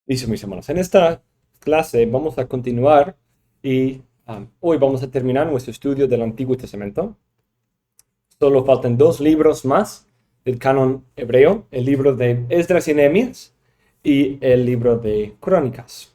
Listo, mis hermanos. En esta clase vamos a continuar y hoy vamos a terminar nuestro estudio del Antiguo Testamento. Solo faltan dos libros más del canon hebreo, el libro de Esdras y Nehemías y el libro de Crónicas.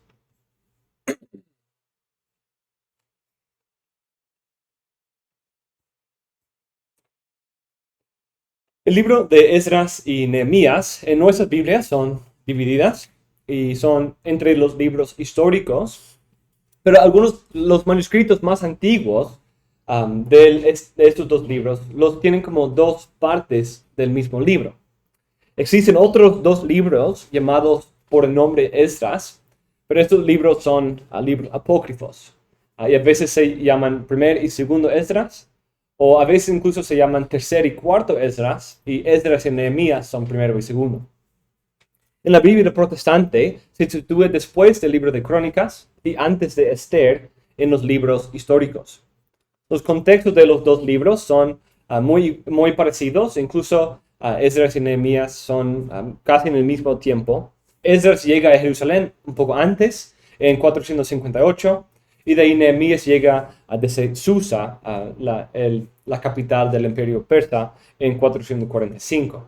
El libro de Esdras y Nehemías en nuestras Biblias son divididas y son entre los libros históricos, pero algunos, los manuscritos más antiguos de estos dos libros, los tienen como dos partes del mismo libro. Existen otros dos libros llamados por el nombre Esdras, pero estos libros son libros apócrifos. Y a veces se llaman primer y segundo Esdras, o a veces incluso se llaman tercer y cuarto Esdras, y Esdras y Nehemías son primero y segundo. En la Biblia protestante se sitúa después del libro de Crónicas y antes de Esther en los libros históricos. Los contextos de los dos libros son muy parecidos, incluso Esdras y Nehemías son casi en el mismo tiempo. Esdras llega a Jerusalén un poco antes, en 458, y de ahí Nehemías llega desde Susa, la capital del imperio persa, en 445.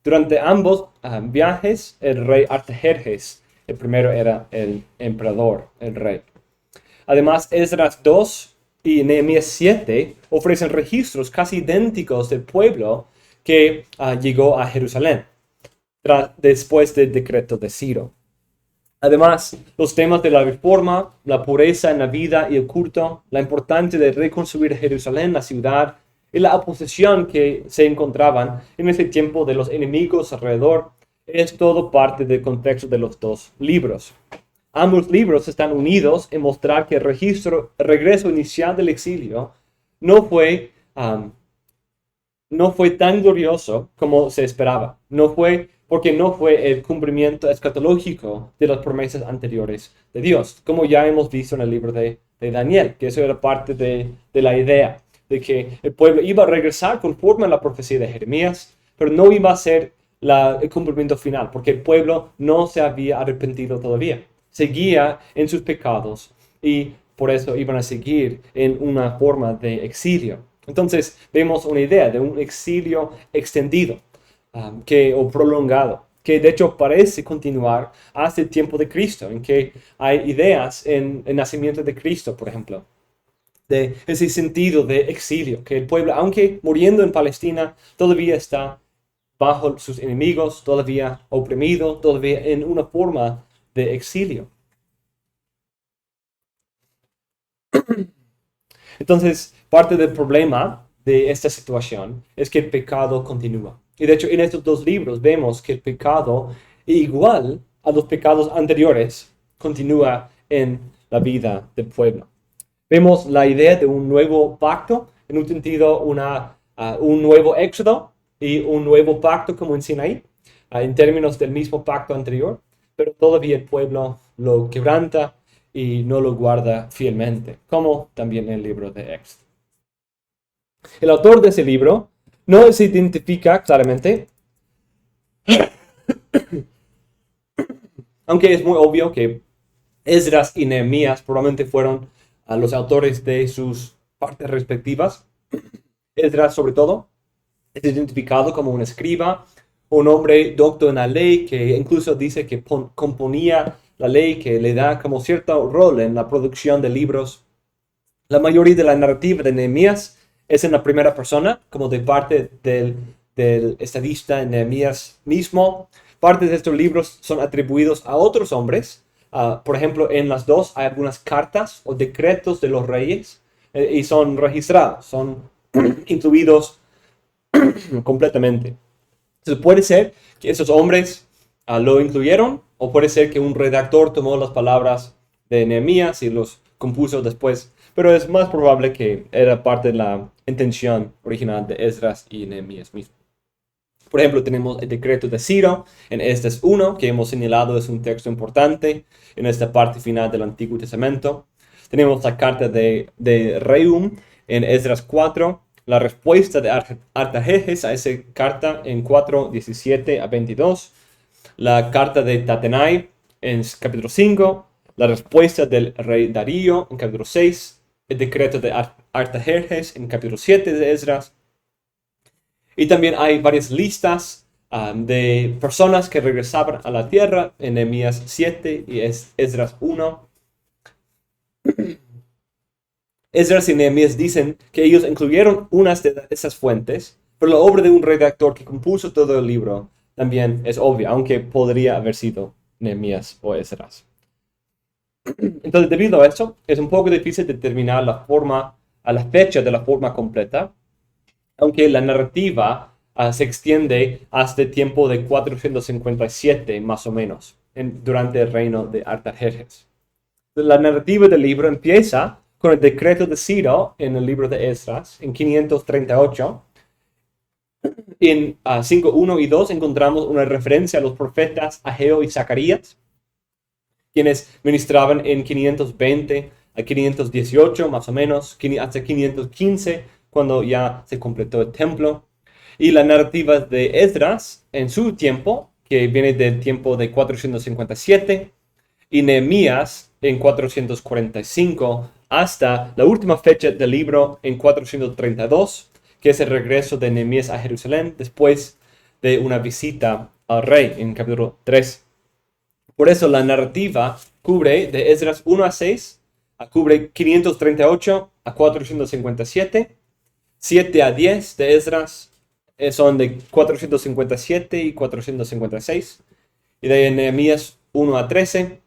Durante ambos viajes, el rey Artajerjes, el primero era el emperador, el rey. Además, Esdras 2 y Nehemías 7 ofrecen registros casi idénticos del pueblo que llegó a Jerusalén después del decreto de Ciro. Además, los temas de la reforma, la pureza en la vida y el culto, la importancia de reconstruir Jerusalén, la ciudad, y la oposición que se encontraban en ese tiempo de los enemigos alrededor, es todo parte del contexto de los dos libros. Ambos libros están unidos en mostrar que el regreso inicial del exilio no fue tan glorioso como se esperaba. Porque no fue el cumplimiento escatológico de las promesas anteriores de Dios, como ya hemos visto en el libro de Daniel, que eso era parte de la idea de que el pueblo iba a regresar conforme a la profecía de Jeremías, pero no iba a ser el cumplimiento final, porque el pueblo no se había arrepentido todavía. Seguía en sus pecados y por eso iban a seguir en una forma de exilio. Entonces vemos una idea de un exilio extendido o prolongado, que de hecho parece continuar hasta el tiempo de Cristo, en que hay ideas en el nacimiento de Cristo, por ejemplo, de ese sentido de exilio, que el pueblo, aunque muriendo en Palestina, todavía está bajo sus enemigos, todavía oprimido, todavía en una forma de exilio. Entonces, parte del problema de esta situación es que el pecado continúa. Y de hecho, en estos dos libros vemos que el pecado, igual a los pecados anteriores, continúa en la vida del pueblo. Vemos la idea de un nuevo pacto, en un sentido, un nuevo éxodo y un nuevo pacto como en Sinaí, en términos del mismo pacto anterior, pero todavía el pueblo lo quebranta y no lo guarda fielmente, como también en el libro de Éxodo. El autor de ese libro no se identifica claramente, aunque es muy obvio que Esdras y Nehemías probablemente fueron los autores de sus partes respectivas. Esdras, sobre todo, es identificado como un escriba, un hombre docto en la ley, que incluso dice que componía la ley, que le da como cierto rol en la producción de libros. La mayoría de la narrativa de Nehemías es en la primera persona, como de parte del estadista Nehemías mismo. Parte de estos libros son atribuidos a otros hombres. Por ejemplo, en las dos hay algunas cartas o decretos de los reyes y son registrados, son incluidos completamente. Entonces puede ser que esos hombres lo incluyeron, o puede ser que un redactor tomó las palabras de Nehemías y los compuso después, pero es más probable que era parte de la intención original de Esdras y Nehemías mismo. Por ejemplo, tenemos el decreto de Ciro en Esdras 1, que hemos señalado es un texto importante en esta parte final del Antiguo Testamento. Tenemos la carta de Rehum en Esdras 4, la respuesta de Artajerjes a esa carta en 4:17 a 22, la carta de Tatenai en capítulo 5, la respuesta del rey Darío en capítulo 6, el decreto de Artajerjes en capítulo 7 de Esdras. Y también hay varias listas de personas que regresaban a la tierra en Nehemías 7 y Esdras 1. Esdras y Nehemías dicen que ellos incluyeron unas de esas fuentes, pero la obra de un redactor que compuso todo el libro también es obvia, aunque podría haber sido Nehemías o Esdras. Entonces, debido a eso, es un poco difícil determinar la fecha de la forma completa, aunque la narrativa se extiende hasta el tiempo de 457 más o menos, durante el reino de Artajerjes. La narrativa del libro empieza con el decreto de Ciro en el libro de Esdras, en 538. En 5.1 y 2 encontramos una referencia a los profetas Ageo y Zacarías, quienes ministraban en 520 a 518 más o menos, hasta 515, cuando ya se completó el templo. Y la narrativa de Esdras en su tiempo, que viene del tiempo de 457, y Nehemías en 445, hasta la última fecha del libro en 432, que es el regreso de Nehemías a Jerusalén después de una visita al rey en capítulo 3. Por eso la narrativa cubre de Esdras 1 a 6, cubre 538 a 457, 7 a 10 de Esdras son de 457 y 456, y de Nehemías 1 a 13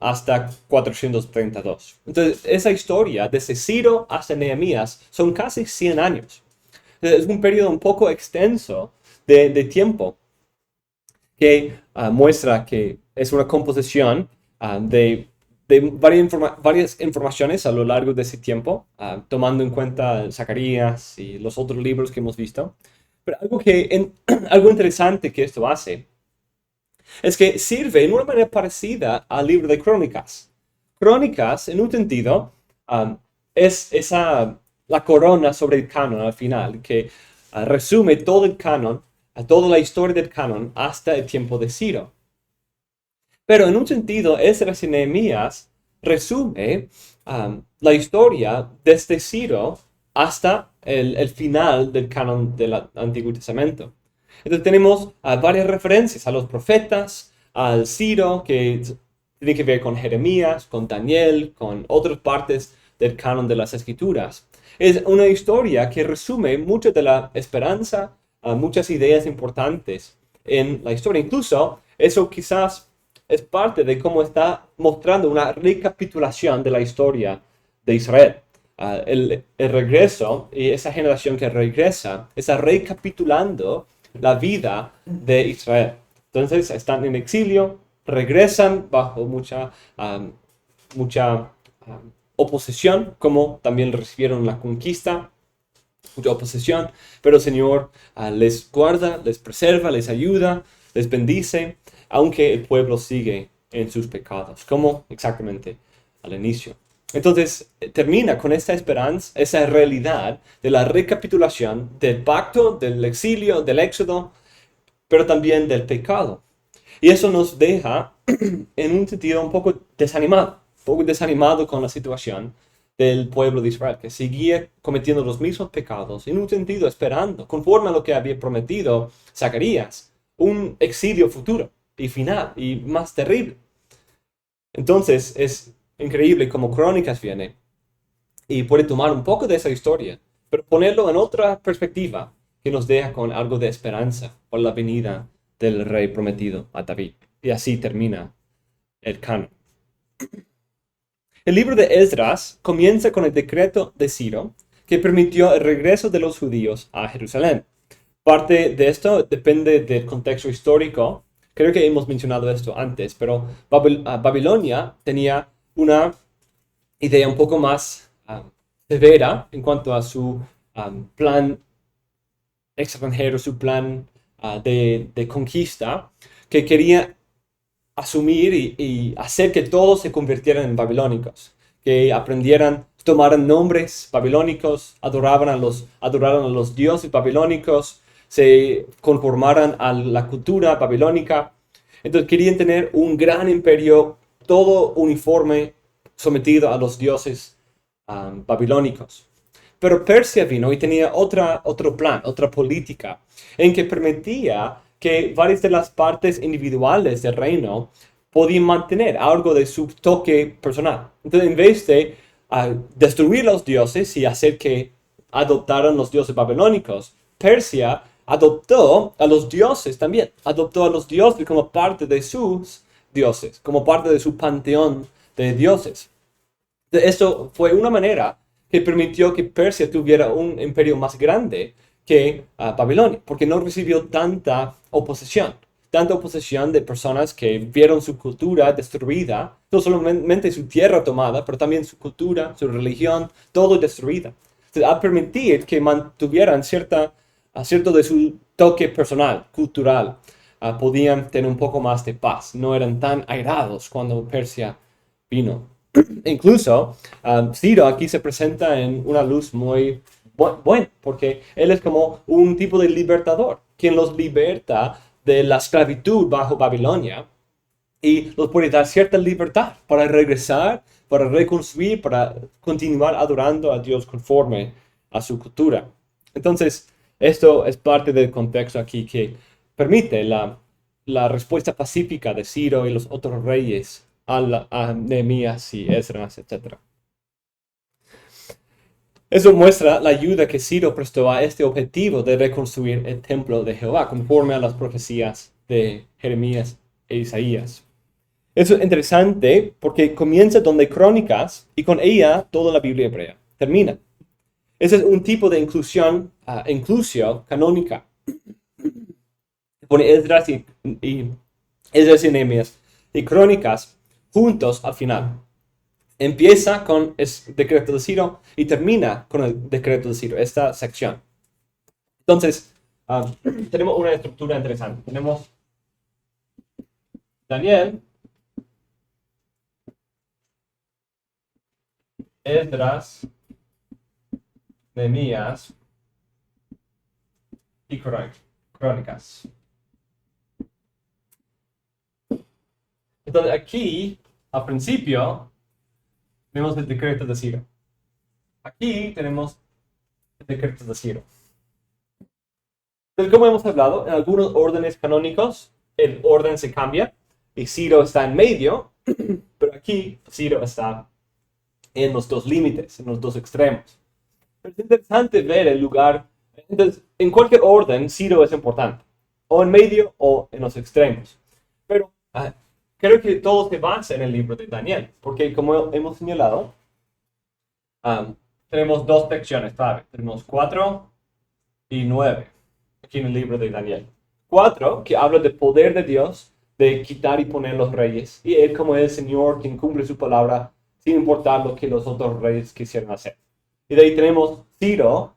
hasta 432. Entonces, esa historia, desde Ciro hasta Nehemías, son casi 100 años. Es un periodo un poco extenso de tiempo que muestra que es una composición de varias informaciones a lo largo de ese tiempo, tomando en cuenta Zacarías y los otros libros que hemos visto. Pero algo interesante que esto hace es que sirve en una manera parecida al libro de Crónicas. Crónicas, en un sentido, es la corona sobre el canon al final, que resume todo el canon, toda la historia del canon hasta el tiempo de Ciro. Pero en un sentido, Esdras y Nehemías resume la historia desde Ciro hasta el final del canon del Antiguo Testamento. Entonces tenemos varias referencias a los profetas, al Ciro, que tiene que ver con Jeremías, con Daniel, con otras partes del canon de las Escrituras. Es una historia que resume mucho de la esperanza, muchas ideas importantes en la historia. Incluso eso quizás es parte de cómo está mostrando una recapitulación de la historia de Israel. El regreso y esa generación que regresa está recapitulando la vida de Israel. Entonces están en exilio, regresan bajo mucha oposición, como también recibieron la conquista, mucha oposición, pero el Señor les guarda, les preserva, les ayuda, les bendice, aunque el pueblo sigue en sus pecados, como exactamente al inicio. Entonces termina con esta esperanza, esa realidad de la recapitulación del pacto, del exilio, del éxodo, pero también del pecado. Y eso nos deja en un sentido un poco desanimado con la situación del pueblo de Israel, que seguía cometiendo los mismos pecados, en un sentido esperando, conforme a lo que había prometido Zacarías, un exilio futuro y final y más terrible. Entonces es increíble cómo Crónicas viene y puede tomar un poco de esa historia, pero ponerlo en otra perspectiva que nos deja con algo de esperanza por la venida del rey prometido a David. Y así termina el canon. El libro de Esdras comienza con el decreto de Ciro, que permitió el regreso de los judíos a Jerusalén. Parte de esto depende del contexto histórico. Creo que hemos mencionado esto antes, pero Babilonia tenía una idea un poco más severa en cuanto a su plan extranjero, su plan de conquista, que quería asumir y hacer que todos se convirtieran en babilónicos, que aprendieran, tomaran nombres babilónicos, adoraran a los dioses babilónicos, se conformaran a la cultura babilónica. Entonces querían tener un gran imperio, todo uniforme, sometido a los dioses babilónicos. Pero Persia vino y tenía otro plan, otra política, en que permitía que varias de las partes individuales del reino podían mantener algo de su toque personal. Entonces, en vez de destruir los dioses y hacer que adoptaran los dioses babilónicos, Persia adoptó a los dioses también, adoptó a los dioses como parte de sus dioses, como parte de su panteón de dioses. Esto fue una manera que permitió que Persia tuviera un imperio más grande que Babilonia, porque no recibió tanta oposición de personas que vieron su cultura destruida, no solamente su tierra tomada, pero también su cultura, su religión, todo destruida. Entonces, a permitir que mantuvieran cierto de su toque personal, cultural, podían tener un poco más de paz, no eran tan airados cuando Persia vino. Incluso Ciro aquí se presenta en una luz muy buena, porque él es como un tipo de libertador, quien los liberta de la esclavitud bajo Babilonia y los puede dar cierta libertad para regresar, para reconstruir, para continuar adorando a Dios conforme a su cultura. Entonces, esto es parte del contexto aquí que permite la respuesta pacífica de Ciro y los otros reyes a Nehemías y Esdras, etc. Eso muestra la ayuda que Ciro prestó a este objetivo de reconstruir el templo de Jehová, conforme a las profecías de Jeremías e Isaías. Eso es interesante porque comienza donde Crónicas y con ella toda la Biblia hebrea termina. Ese es un tipo de inclusio canónica. Pone Esdras y Nehemías y Crónicas juntos al final. Empieza con el decreto de Ciro y termina con el decreto de Ciro, esta sección. Entonces, tenemos una estructura interesante. Tenemos Daniel, Esdras, Nehemías y Crónicas. Entonces aquí, al principio, tenemos el decreto de Ciro. Aquí tenemos el decreto de Ciro. Entonces, como hemos hablado, en algunos órdenes canónicos, el orden se cambia y Ciro está en medio, pero aquí Ciro está en los dos límites, en los dos extremos. Pero es interesante ver el lugar. Entonces, en cualquier orden, Ciro es importante, o en medio o en los extremos. Pero creo que todo se basa en el libro de Daniel, porque como hemos señalado, tenemos dos secciones clave. Tenemos 4 y 9 aquí en el libro de Daniel. 4, que habla del poder de Dios, de quitar y poner los reyes, y él como el Señor quien cumple su palabra, sin importar lo que los otros reyes quisieran hacer. Y de ahí tenemos Ciro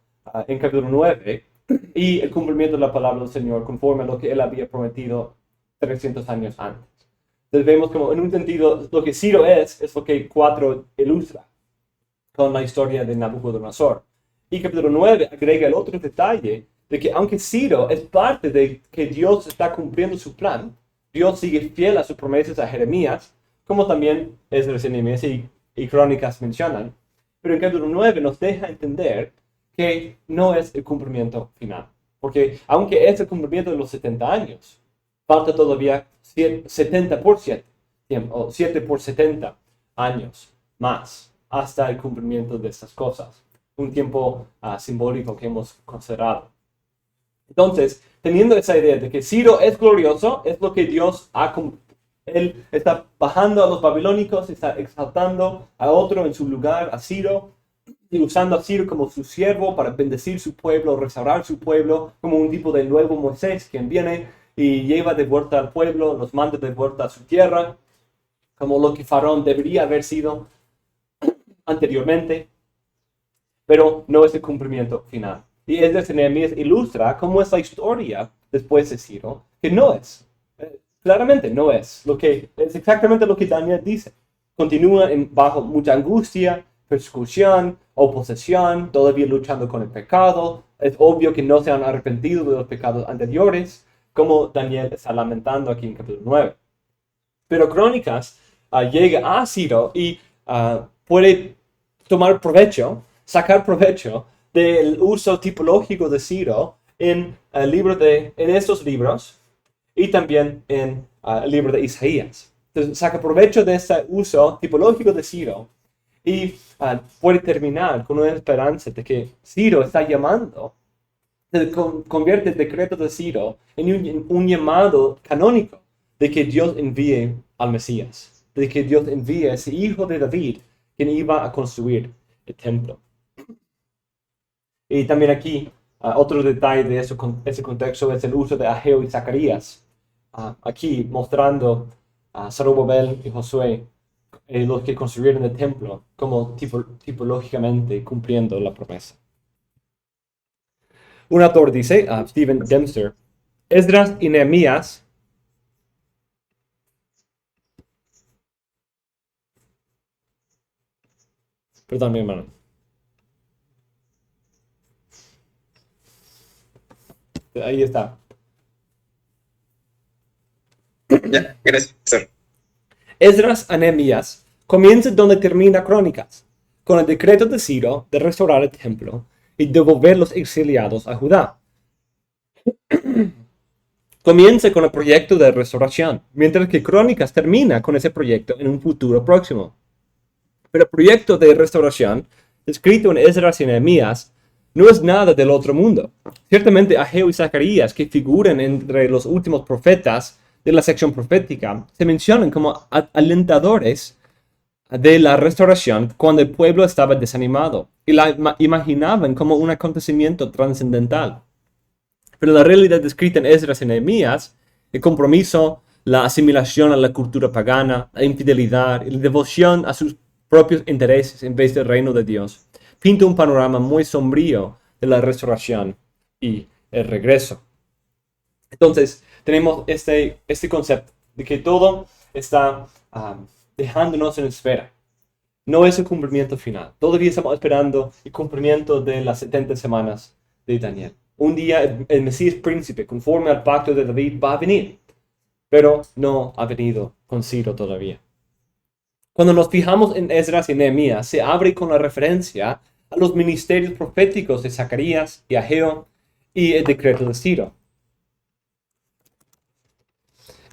en capítulo 9, y el cumplimiento de la palabra del Señor conforme a lo que él había prometido 300 años antes. Entonces vemos como en un sentido lo que Ciro es lo que 4 ilustra con la historia de Nabucodonosor. Y capítulo 9 agrega el otro detalle de que aunque Ciro es parte de que Dios está cumpliendo su plan, Dios sigue fiel a sus promesas a Jeremías, como también Esdras, Nehemías y Crónicas mencionan. Pero en capítulo 9 nos deja entender que no es el cumplimiento final. Porque aunque es el cumplimiento de los 70 años, falta todavía 70% tiempo, o 7 por 70 años más hasta el cumplimiento de estas cosas. Un tiempo simbólico que hemos considerado. Entonces, teniendo esa idea de que Ciro es glorioso, es lo que Dios él está bajando a los babilónicos, está exaltando a otro en su lugar, a Ciro, y usando a Ciro como su siervo para bendecir su pueblo, restaurar su pueblo, como un tipo de nuevo Moisés, quien viene y lleva de vuelta al pueblo, los manda de vuelta a su tierra, como lo que Faraón debería haber sido anteriormente, pero no es el cumplimiento final. Y Esdras y Nehemías ilustra cómo es la historia después de Ciro, que no es, claramente no es, es exactamente lo que Daniel dice. Continúa bajo mucha angustia, persecución, oposición, todavía luchando con el pecado. Es obvio que no se han arrepentido de los pecados anteriores, como Daniel está lamentando aquí en capítulo 9. Pero Crónicas llega a Ciro y puede tomar provecho, sacar provecho del uso tipológico de Ciro en estos libros y también en el libro de Isaías. Entonces saca provecho de este uso tipológico de Ciro y puede terminar con una esperanza de que Ciro está llamando, convierte el decreto de Ciro en un llamado canónico de que Dios envíe al Mesías, de que Dios envíe a ese hijo de David quien iba a construir el templo. Y también aquí, otro detalle de ese contexto es el uso de Ageo y Zacarías. Aquí mostrando a Zorobabel y Josué, los que construyeron el templo, como tipológicamente cumpliendo la promesa. Un autor dice, Stephen Dempster, Esdras y Nehemías perdón, mi hermano. Ahí está. Ya, gracias, profesor. Esdras a Nehemías comienza donde termina Crónicas, con el decreto de Ciro de restaurar el templo y devolver los exiliados a Judá. Comienza con el proyecto de restauración, mientras que Crónicas termina con ese proyecto en un futuro próximo. Pero el proyecto de restauración, descrito en Esdras y Nehemías, no es nada del otro mundo. Ciertamente Ageo y Zacarías, que figuran entre los últimos profetas de la sección profética, se mencionan como alentadores de la restauración cuando el pueblo estaba desanimado y la imaginaban como un acontecimiento trascendental. Pero la realidad descrita en Esdras y Nehemías, el compromiso, la asimilación a la cultura pagana, la infidelidad y la devoción a sus propios intereses en vez del reino de Dios, pinta un panorama muy sombrío de la restauración y el regreso. Entonces, tenemos este concepto de que todo está dejándonos en espera. No es el cumplimiento final. Todavía estamos esperando el cumplimiento de las 70 semanas de Daniel. Un día el Mesías príncipe, conforme al pacto de David, va a venir, pero no ha venido con Ciro todavía. Cuando nos fijamos en Esdras y Nehemías, se abre con la referencia a los ministerios proféticos de Zacarías y Ageo y el decreto de Ciro.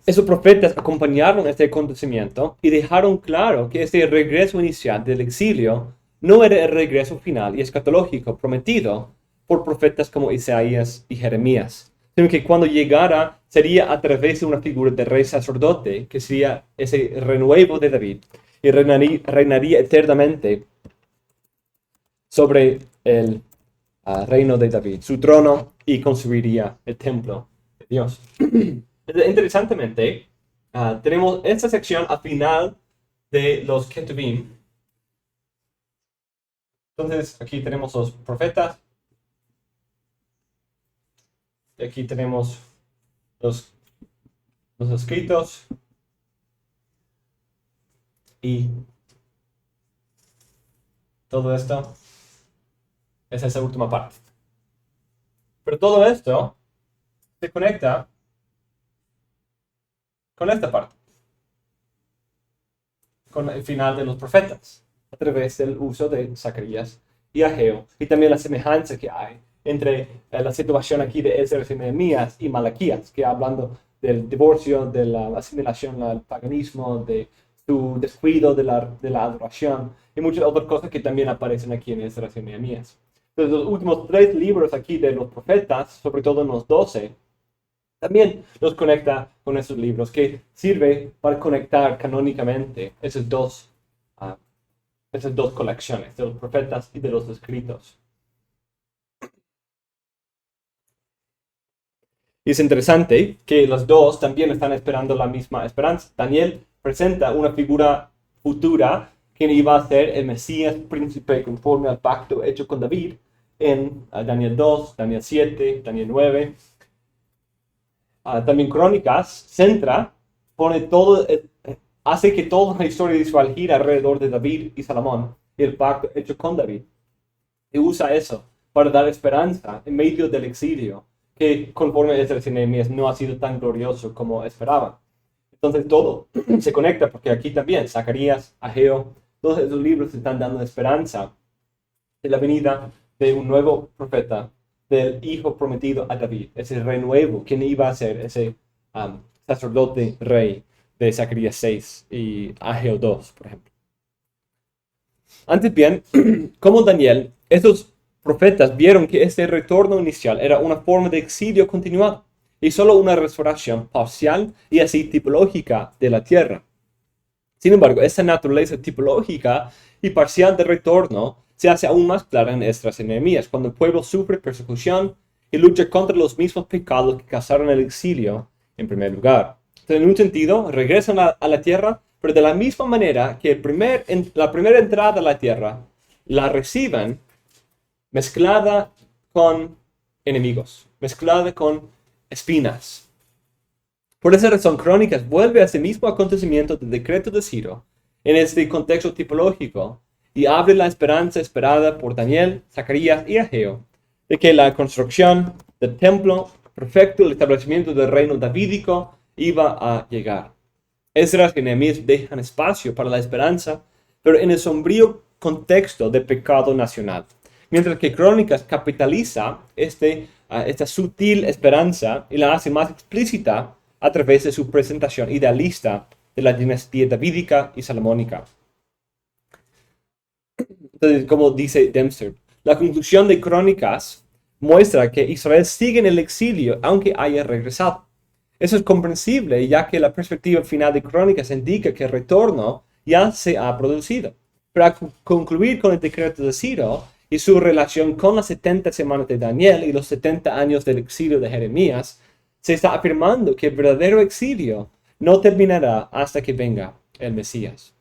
Esos profetas acompañaron este acontecimiento y dejaron claro que este regreso inicial del exilio no era el regreso final y escatológico prometido por profetas como Isaías y Jeremías, sino que cuando llegara sería a través de una figura de rey sacerdote, que sería ese renuevo de David, y reinaría eternamente sobre el reino de David, su trono, y construiría el templo de Dios. Interesantemente, tenemos esta sección al final de los Ketuvim. Entonces, aquí tenemos los profetas. Y aquí tenemos los escritos. Y todo esto es esa última parte. Pero todo esto se conecta con esta parte, con el final de los profetas, a través del uso de Zacarías y Ageo, y también la semejanza que hay entre la situación aquí de Esdras y Nehemías y Malaquías, que hablando del divorcio, de la asimilación al paganismo, de su descuido de la adoración, y muchas otras cosas que también aparecen aquí en Esdras y Nehemías. Entonces, los últimos 3 libros aquí de los profetas, sobre todo en los 12, también nos conecta con esos libros, que sirve para conectar canónicamente esas dos colecciones, de los profetas y de los escritos. Y es interesante que los dos también están esperando la misma esperanza. Daniel presenta una figura futura que iba a ser el Mesías príncipe conforme al pacto hecho con David en Daniel 2, Daniel 7, Daniel 9. También Crónicas hace que toda la historia de Israel gira alrededor de David y Salomón y el pacto hecho con David. Y usa eso para dar esperanza en medio del exilio, que conforme a Esdras y Nehemías no ha sido tan glorioso como esperaban. Entonces todo se conecta, porque aquí también Zacarías, Ageo, todos esos libros están dando esperanza de la venida de un nuevo profeta, del hijo prometido a David, ese rey nuevo, quien iba a ser ese sacerdote rey de Zacarías 6 y Ageo 2, por ejemplo. Antes bien, como Daniel, estos profetas vieron que este retorno inicial era una forma de exilio continuado y solo una restauración parcial y así tipológica de la tierra. Sin embargo, esta naturaleza tipológica y parcial de retorno se hace aún más clara en Esdras y Nehemías, cuando el pueblo sufre persecución y lucha contra los mismos pecados que causaron el exilio en primer lugar. Entonces, en un sentido, regresan a la tierra, pero de la misma manera que la primera entrada a la tierra la reciben mezclada con enemigos, mezclada con espinas. Por esa razón, Crónicas vuelve a ese mismo acontecimiento del decreto de Ciro en este contexto tipológico y abre la esperanza esperada por Daniel, Zacarías y Ageo de que la construcción del templo perfecto, el establecimiento del reino davídico iba a llegar. Esdras y Nehemías dejan espacio para la esperanza, pero en el sombrío contexto de pecado nacional, mientras que Crónicas capitaliza esta sutil esperanza y la hace más explícita a través de su presentación idealista de la dinastía davídica y salomónica. Entonces, como dice Dempster, la conclusión de Crónicas muestra que Israel sigue en el exilio aunque haya regresado. Eso es comprensible, ya que la perspectiva final de Crónicas indica que el retorno ya se ha producido. Para concluir con el decreto de Ciro y su relación con las 70 semanas de Daniel y los 70 años del exilio de Jeremías, se está afirmando que el verdadero exilio no terminará hasta que venga el Mesías.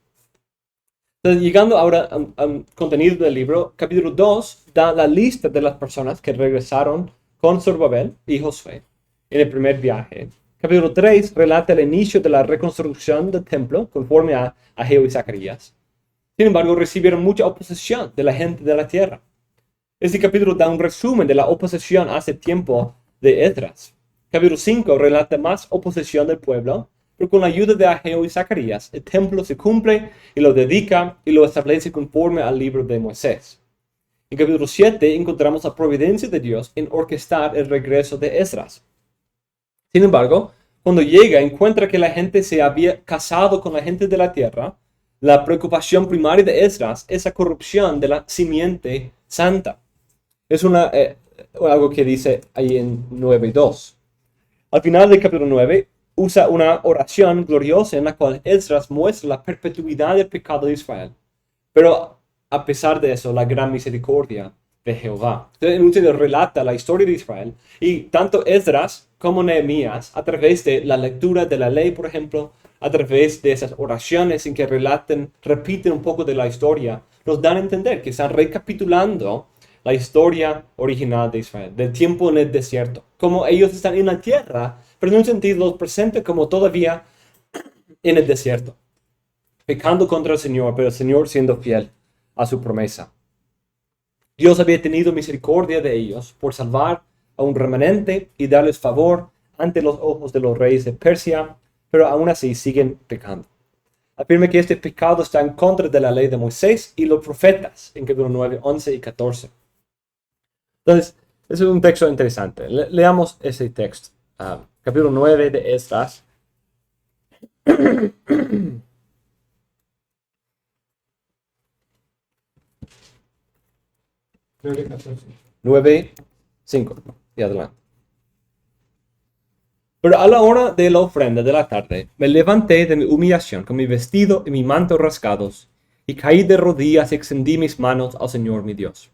Entonces, llegando ahora al contenido del libro, capítulo 2 da la lista de las personas que regresaron con Zorobabel y Josué en el primer viaje. Capítulo 3 relata el inicio de la reconstrucción del templo conforme a Ageo y Zacarías. Sin embargo, recibieron mucha oposición de la gente de la tierra. Este capítulo da un resumen de la oposición hace tiempo de Esdras. Capítulo 5 relata más oposición del pueblo, pero con la ayuda de Ageo y Zacarías, el templo se cumple y lo dedica y lo establece conforme al libro de Moisés. En capítulo 7 encontramos la providencia de Dios en orquestar el regreso de Esdras. Sin embargo, cuando llega, encuentra que la gente se había casado con la gente de la tierra. La preocupación primaria de Esdras es la corrupción de la simiente santa. Es algo que dice ahí en 9:2. Al final del capítulo 9, usa una oración gloriosa en la cual Esdras muestra la perpetuidad del pecado de Israel. Pero a pesar de eso, la gran misericordia de Jehová. Entonces, en un sentido, relata la historia de Israel. Y tanto Esdras como Nehemías, a través de la lectura de la ley, por ejemplo, a través de esas oraciones en que repiten un poco de la historia, nos dan a entender que están recapitulando la historia original de Israel, del tiempo en el desierto. Como ellos están en la tierra, pero en un sentido los presenta como todavía en el desierto, pecando contra el Señor, pero el Señor siendo fiel a su promesa. Dios había tenido misericordia de ellos por salvar a un remanente y darles favor ante los ojos de los reyes de Persia, pero aún así siguen pecando. Afirma que este pecado está en contra de la ley de Moisés y los profetas, en capítulo 9, 11 y 14. Entonces, ese es un texto interesante. Leamos ese texto. Capítulo 9 de Esdras. 9, 5 y adelante. Pero a la hora de la ofrenda de la tarde, me levanté de mi humillación con mi vestido y mi manto rasgados, y caí de rodillas y extendí mis manos al Señor mi Dios.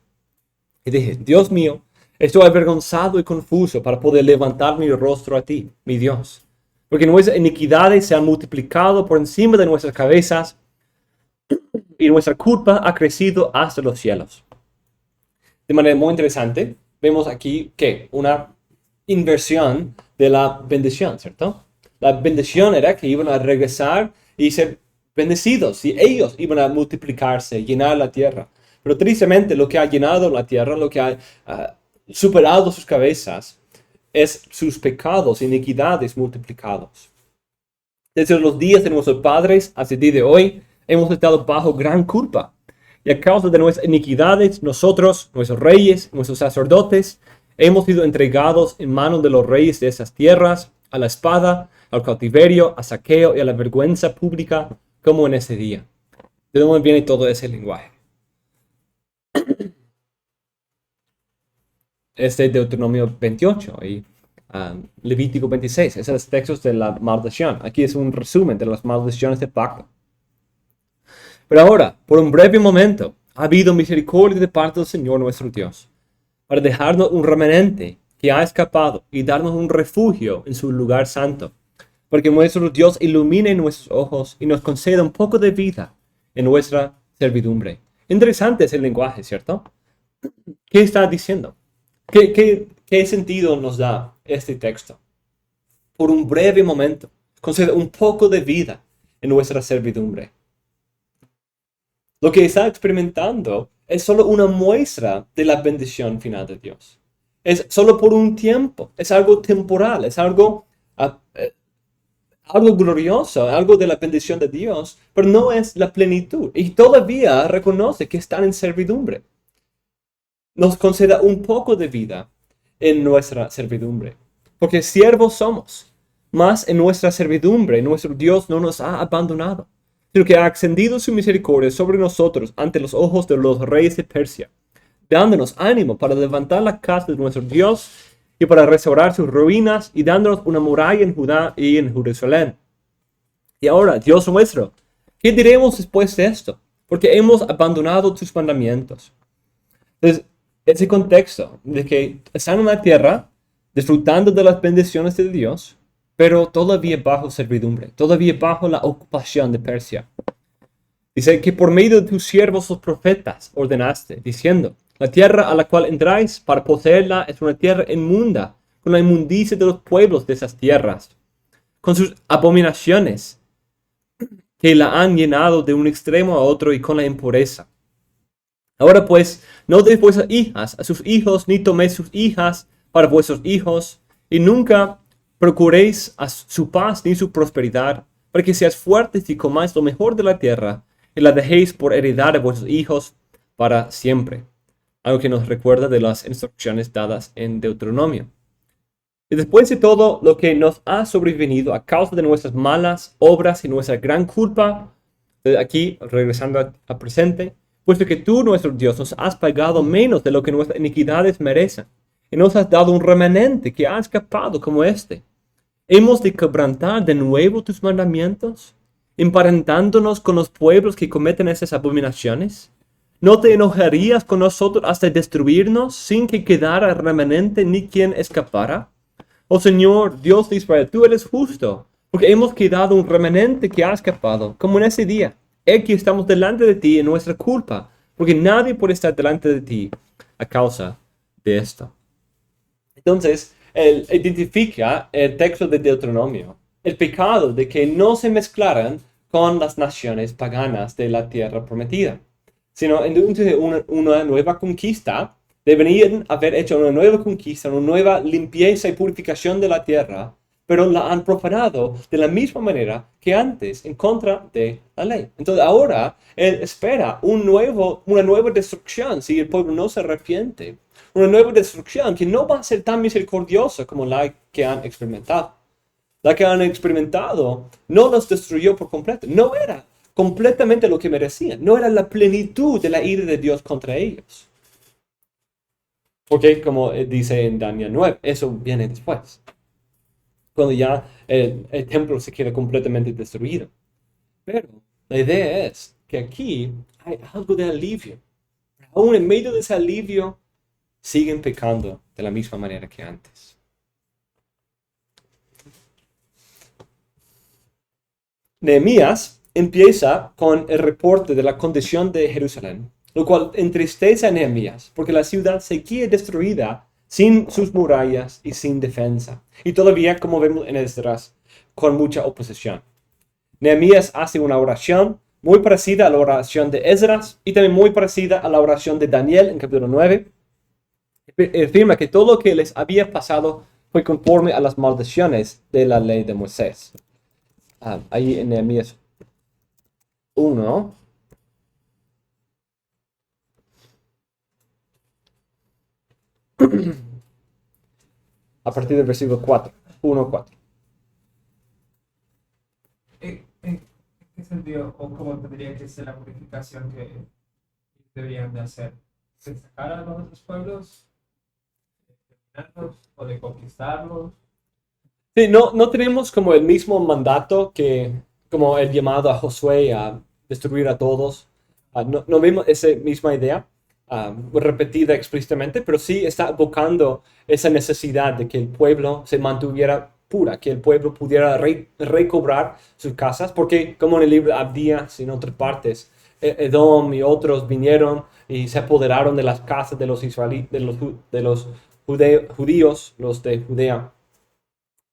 Y dije, Dios mío, estoy avergonzado y confuso para poder levantar mi rostro a ti, mi Dios, porque nuestras iniquidades se han multiplicado por encima de nuestras cabezas, y nuestra culpa ha crecido hasta los cielos. De manera muy interesante, vemos aquí que una inversión de la bendición, ¿cierto? La bendición era que iban a regresar y ser bendecidos, y ellos iban a multiplicarse, llenar la tierra. Pero tristemente lo que ha llenado la tierra, lo que ha superado sus cabezas, es sus pecados, iniquidades multiplicados. Desde los días de nuestros padres hasta el día de hoy, hemos estado bajo gran culpa. Y a causa de nuestras iniquidades, nosotros, nuestros reyes, nuestros sacerdotes, hemos sido entregados en manos de los reyes de esas tierras, a la espada, al cautiverio, a saqueo y a la vergüenza pública, como en ese día. ¿De dónde viene todo ese lenguaje? Es de Deuteronomio 28 y Levítico 26. Esos son los textos de la maldición. Aquí es un resumen de las maldiciones del pacto. Pero ahora, por un breve momento, ha habido misericordia de parte del Señor nuestro Dios, para dejarnos un remanente que ha escapado y darnos un refugio en su lugar santo, porque nuestro Dios ilumine nuestros ojos y nos conceda un poco de vida en nuestra servidumbre. Interesante es el lenguaje, ¿cierto? ¿Qué está diciendo? ¿Qué sentido nos da este texto? Por un breve momento, concede un poco de vida en nuestra servidumbre. Lo que está experimentando es solo una muestra de la bendición final de Dios. Es solo por un tiempo, es algo temporal, es algo glorioso, algo de la bendición de Dios, pero no es la plenitud. Y todavía reconoce que están en servidumbre. Nos conceda un poco de vida en nuestra servidumbre, porque siervos somos, mas en nuestra servidumbre nuestro Dios no nos ha abandonado, sino que ha extendido su misericordia sobre nosotros ante los ojos de los reyes de Persia, dándonos ánimo para levantar la casa de nuestro Dios y para restaurar sus ruinas y dándonos una muralla en Judá y en Jerusalén. Y ahora, Dios nuestro, ¿qué diremos después de esto? Porque hemos abandonado tus mandamientos. Entonces, ese contexto de que están en la tierra disfrutando de las bendiciones de Dios, pero todavía bajo servidumbre, todavía bajo la ocupación de Persia. Dice que por medio de tus siervos los profetas ordenaste, diciendo, la tierra a la cual entráis para poseerla es una tierra inmunda, con la inmundicia de los pueblos de esas tierras, con sus abominaciones que la han llenado de un extremo a otro y con la impureza. Ahora pues, no deis vuestras hijas a sus hijos, ni toméis sus hijas para vuestros hijos, y nunca procuréis a su paz ni su prosperidad, para que seáis fuertes y comáis lo mejor de la tierra, y la dejéis por heredad a vuestros hijos para siempre. Algo que nos recuerda de las instrucciones dadas en Deuteronomio. Y después de todo lo que nos ha sobrevenido a causa de nuestras malas obras y nuestra gran culpa, aquí regresando a presente, puesto que tú, nuestro Dios, nos has pagado menos de lo que nuestras iniquidades merecen, y nos has dado un remanente que ha escapado como este. ¿Hemos de quebrantar de nuevo tus mandamientos, emparentándonos con los pueblos que cometen esas abominaciones? ¿No te enojarías con nosotros hasta destruirnos, sin que quedara remanente ni quien escapara? Oh Señor, Dios de Israel, tú eres justo, porque hemos quedado un remanente que ha escapado, como en ese día. Aquí estamos delante de ti en nuestra culpa, porque nadie puede estar delante de ti a causa de esto. Entonces, él identifica el texto de Deuteronomio, el pecado de que no se mezclaran con las naciones paganas de la tierra prometida, sino en una nueva conquista. Deberían haber hecho una nueva conquista, una nueva limpieza y purificación de la tierra, pero la han profanado de la misma manera que antes, en contra de la ley. Entonces ahora él espera una nueva destrucción si el pueblo no se arrepiente. Una nueva destrucción que no va a ser tan misericordiosa como la que han experimentado. La que han experimentado no los destruyó por completo. No era completamente lo que merecían. No era la plenitud de la ira de Dios contra ellos. Porque como dice en Daniel 9, eso viene después. Cuando ya el templo se queda completamente destruido. Pero la idea es que aquí hay algo de alivio. Aún en medio de ese alivio, siguen pecando de la misma manera que antes. Nehemías empieza con el reporte de la condición de Jerusalén, lo cual entristece a Nehemías, porque la ciudad seguía destruida sin sus murallas y sin defensa. Y todavía, como vemos en Esdras, con mucha oposición. Nehemías hace una oración muy parecida a la oración de Esdras y también muy parecida a la oración de Daniel en capítulo 9. Afirma que todo lo que les había pasado fue conforme a las maldiciones de la ley de Moisés. Ahí en Nehemías 1. A partir del versículo 4. 1:4. ¿En qué sentido o cómo tendría que ser la purificación que deberían de hacer? ¿De sacar a los otros pueblos? ¿De terminarlos o de conquistarlos? Sí, no tenemos como el mismo mandato como el llamado a Josué a destruir a todos. No vemos esa misma idea repetida explícitamente, pero sí está evocando esa necesidad de que el pueblo se mantuviera pura, que el pueblo pudiera recobrar sus casas, porque como en el libro de Abdías y en otras partes, Edom y otros vinieron y se apoderaron de las casas de los israelíes, de los judíos, los de Judea,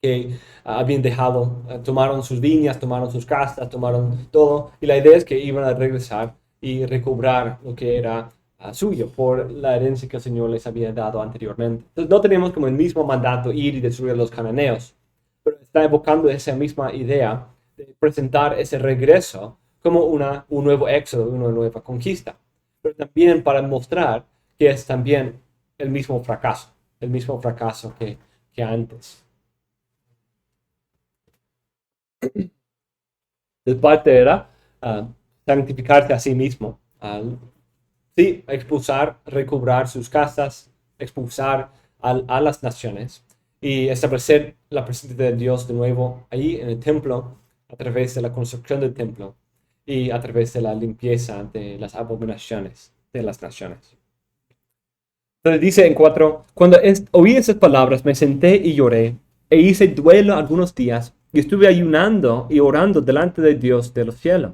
que habían dejado, tomaron sus viñas, tomaron sus casas, tomaron todo, y la idea es que iban a regresar y recobrar lo que era suyo por la herencia que el Señor les había dado anteriormente. Entonces no tenemos como el mismo mandato ir y destruir a los cananeos, pero está evocando esa misma idea de presentar ese regreso como un nuevo éxodo, una nueva conquista, pero también para mostrar que es también el mismo fracaso que antes. El parte era santificarse a sí mismo, sí, expulsar, recobrar sus casas, expulsar a las naciones y establecer la presencia de Dios de nuevo ahí en el templo a través de la construcción del templo y a través de la limpieza de las abominaciones de las naciones. Entonces dice en 4, cuando oí esas palabras me senté y lloré e hice duelo algunos días y estuve ayunando y orando delante de Dios de los cielos.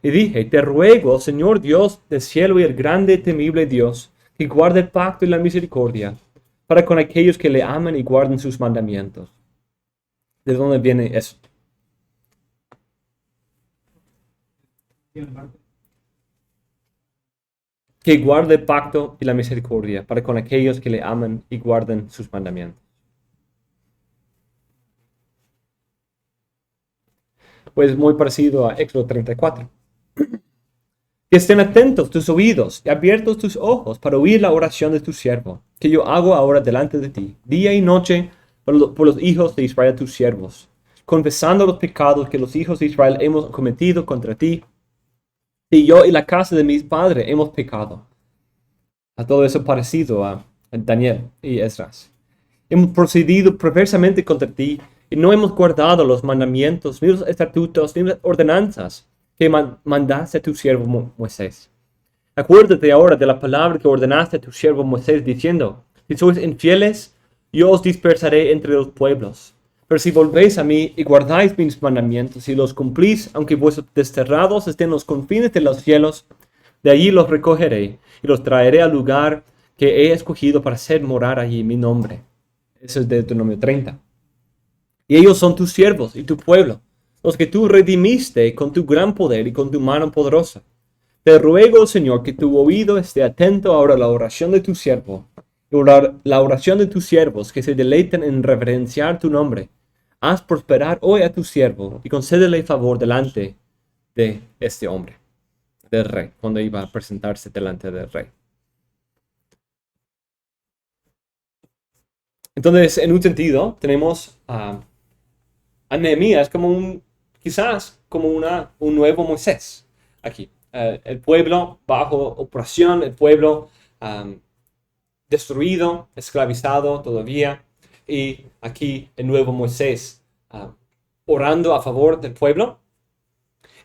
Y dije, te ruego, Señor Dios del cielo y el grande y temible Dios, que guarde el pacto y la misericordia para con aquellos que le aman y guarden sus mandamientos. ¿De dónde viene eso? Que guarde el pacto y la misericordia para con aquellos que le aman y guarden sus mandamientos. Pues muy parecido a Éxodo 34. Que estén atentos tus oídos y abiertos tus ojos para oír la oración de tu siervo, que yo hago ahora delante de ti, día y noche, por los hijos de Israel tus siervos, confesando los pecados que los hijos de Israel hemos cometido contra ti, y yo y la casa de mi padre hemos pecado. A todo eso parecido a Daniel y Esdras. Hemos procedido perversamente contra ti, y no hemos guardado los mandamientos, ni los estatutos, ni las ordenanzas que mandaste a tu siervo Moisés. Acuérdate ahora de la palabra que ordenaste a tu siervo Moisés, diciendo, si sois infieles, yo os dispersaré entre los pueblos. Pero si volvéis a mí y guardáis mis mandamientos y los cumplís, aunque vuestros desterrados estén en los confines de los cielos, de allí los recogeré y los traeré al lugar que he escogido para hacer morar allí mi nombre. Eso es de Deuteronomio 30. Y ellos son tus siervos y tu pueblo, los que tú redimiste con tu gran poder y con tu mano poderosa. Te ruego, Señor, que tu oído esté atento ahora a la oración de tu siervo, y la oración de tus siervos que se deleiten en reverenciar tu nombre. Haz prosperar hoy a tu siervo y concédele favor delante de este hombre, del rey, cuando iba a presentarse delante del rey. Entonces, en un sentido, tenemos a Nehemías como quizás como un nuevo Moisés aquí. El pueblo bajo opresión, el pueblo destruido, esclavizado todavía. Y aquí el nuevo Moisés orando a favor del pueblo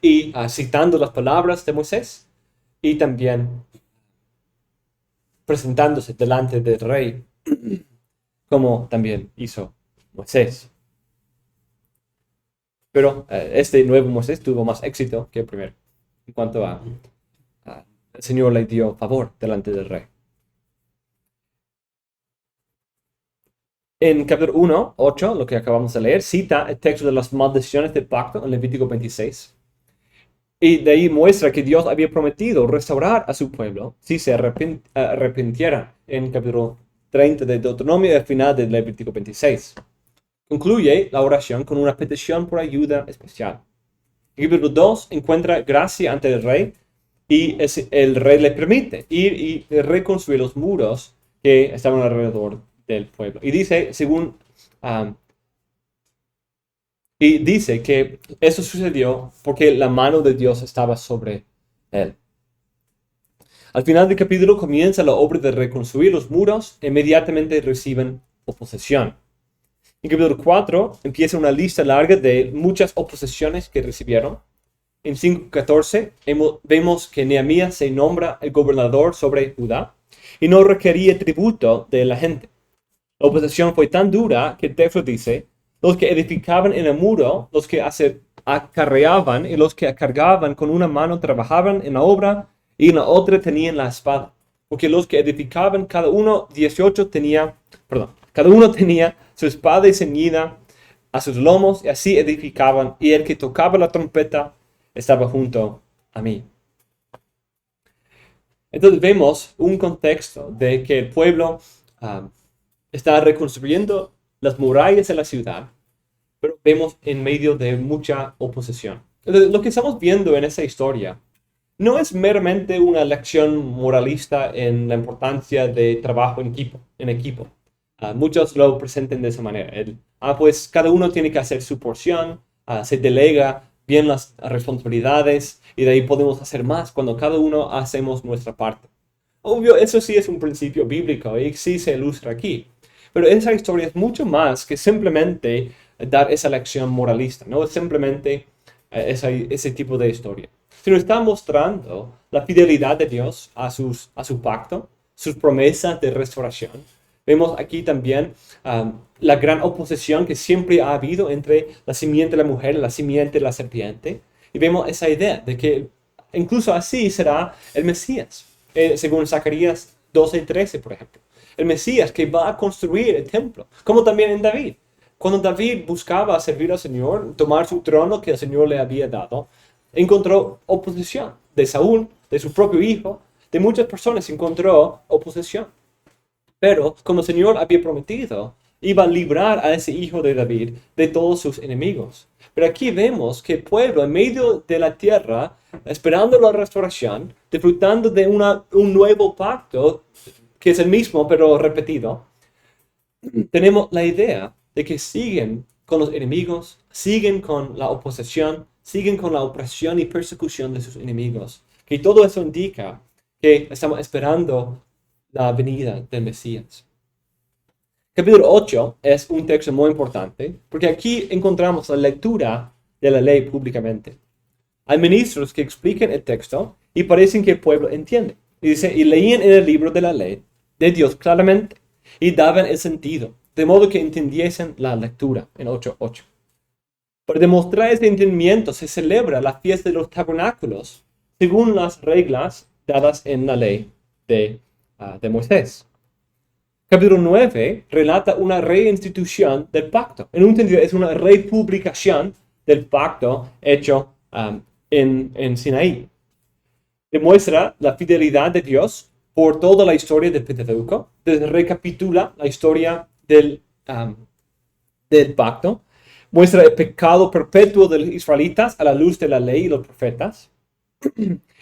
y citando las palabras de Moisés y también presentándose delante del rey como también hizo Moisés. Pero este nuevo Moisés tuvo más éxito que el primero, en cuanto a el Señor le dio favor delante del rey. En capítulo 1, 8, lo que acabamos de leer, cita el texto de las maldiciones del pacto en Levítico 26. Y de ahí muestra que Dios había prometido restaurar a su pueblo si se arrepintieran en capítulo 30 de Deuteronomio y al final de Levítico 26. Concluye la oración con una petición por ayuda especial. En capítulo 2 encuentra gracia ante el rey y el rey le permite ir y reconstruir los muros que estaban alrededor del pueblo. Y dice, dice que eso sucedió porque la mano de Dios estaba sobre él. Al final del capítulo comienza la obra de reconstruir los muros e inmediatamente reciben oposición. En capítulo 4 empieza una lista larga de muchas oposiciones que recibieron. En 5:14 vemos que Nehemías se nombra el gobernador sobre Judá y no requería tributo de la gente. La oposición fue tan dura que el texto dice, los que edificaban en el muro, los que acarreaban y los que cargaban con una mano trabajaban en la obra y en la otra tenían la espada. Porque los que edificaban, cada uno tenía su espada ceñida a sus lomos y así edificaban, y el que tocaba la trompeta estaba junto a mí. Entonces vemos un contexto de que el pueblo está reconstruyendo las murallas de la ciudad, pero vemos en medio de mucha oposición. Entonces, lo que estamos viendo en esa historia no es meramente una lección moralista en la importancia de trabajo en equipo. Muchos lo presentan de esa manera. Pues cada uno tiene que hacer su porción, se delega bien las responsabilidades y de ahí podemos hacer más cuando cada uno hacemos nuestra parte. Obvio, eso sí es un principio bíblico y sí se ilustra aquí. Pero esa historia es mucho más que simplemente dar esa lección moralista. No es simplemente ese tipo de historia. Sino está mostrando la fidelidad de Dios a su pacto, sus promesas de restauración. Vemos aquí también la gran oposición que siempre ha habido entre la simiente de la mujer y la simiente de la serpiente. Y vemos esa idea de que incluso así será el Mesías, según Zacarías 12:13, por ejemplo. El Mesías que va a construir el templo, como también en David. Cuando David buscaba servir al Señor, tomar su trono que el Señor le había dado, encontró oposición de Saúl, de su propio hijo, de muchas personas encontró oposición. Pero como el Señor había prometido, iba a librar a ese hijo de David de todos sus enemigos. Pero aquí vemos que el pueblo en medio de la tierra, esperando la restauración, disfrutando de un nuevo pacto, que es el mismo pero repetido, tenemos la idea de que siguen con los enemigos, siguen con la oposición, siguen con la opresión y persecución de sus enemigos. Que todo eso indica que estamos esperando la venida del Mesías. Capítulo 8 es un texto muy importante porque aquí encontramos la lectura de la ley públicamente. Hay ministros que explican el texto y parecen que el pueblo entiende. Y dice, y leían en el libro de la ley de Dios claramente y daban el sentido, de modo que entendiesen la lectura en 8:8. Para demostrar este entendimiento se celebra la fiesta de los tabernáculos según las reglas dadas en la ley de Moisés. Capítulo 9 relata una reinstitución del pacto. En un sentido es una republicación del pacto hecho en Sinaí. Demuestra la fidelidad de Dios por toda la historia del Pentateuco. Recapitula la historia del pacto. Muestra el pecado perpetuo de los israelitas a la luz de la ley y los profetas.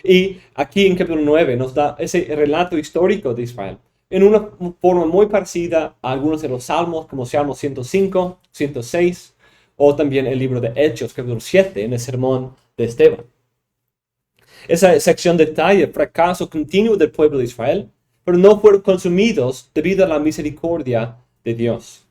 Y aquí en capítulo 9 nos da ese relato histórico de Israel en una forma muy parecida a algunos de los salmos, como Salmo 105, 106, o también el libro de Hechos, capítulo 7, en el sermón de Esteban. Esa sección detalla el fracaso continuo del pueblo de Israel, pero no fueron consumidos debido a la misericordia de Dios.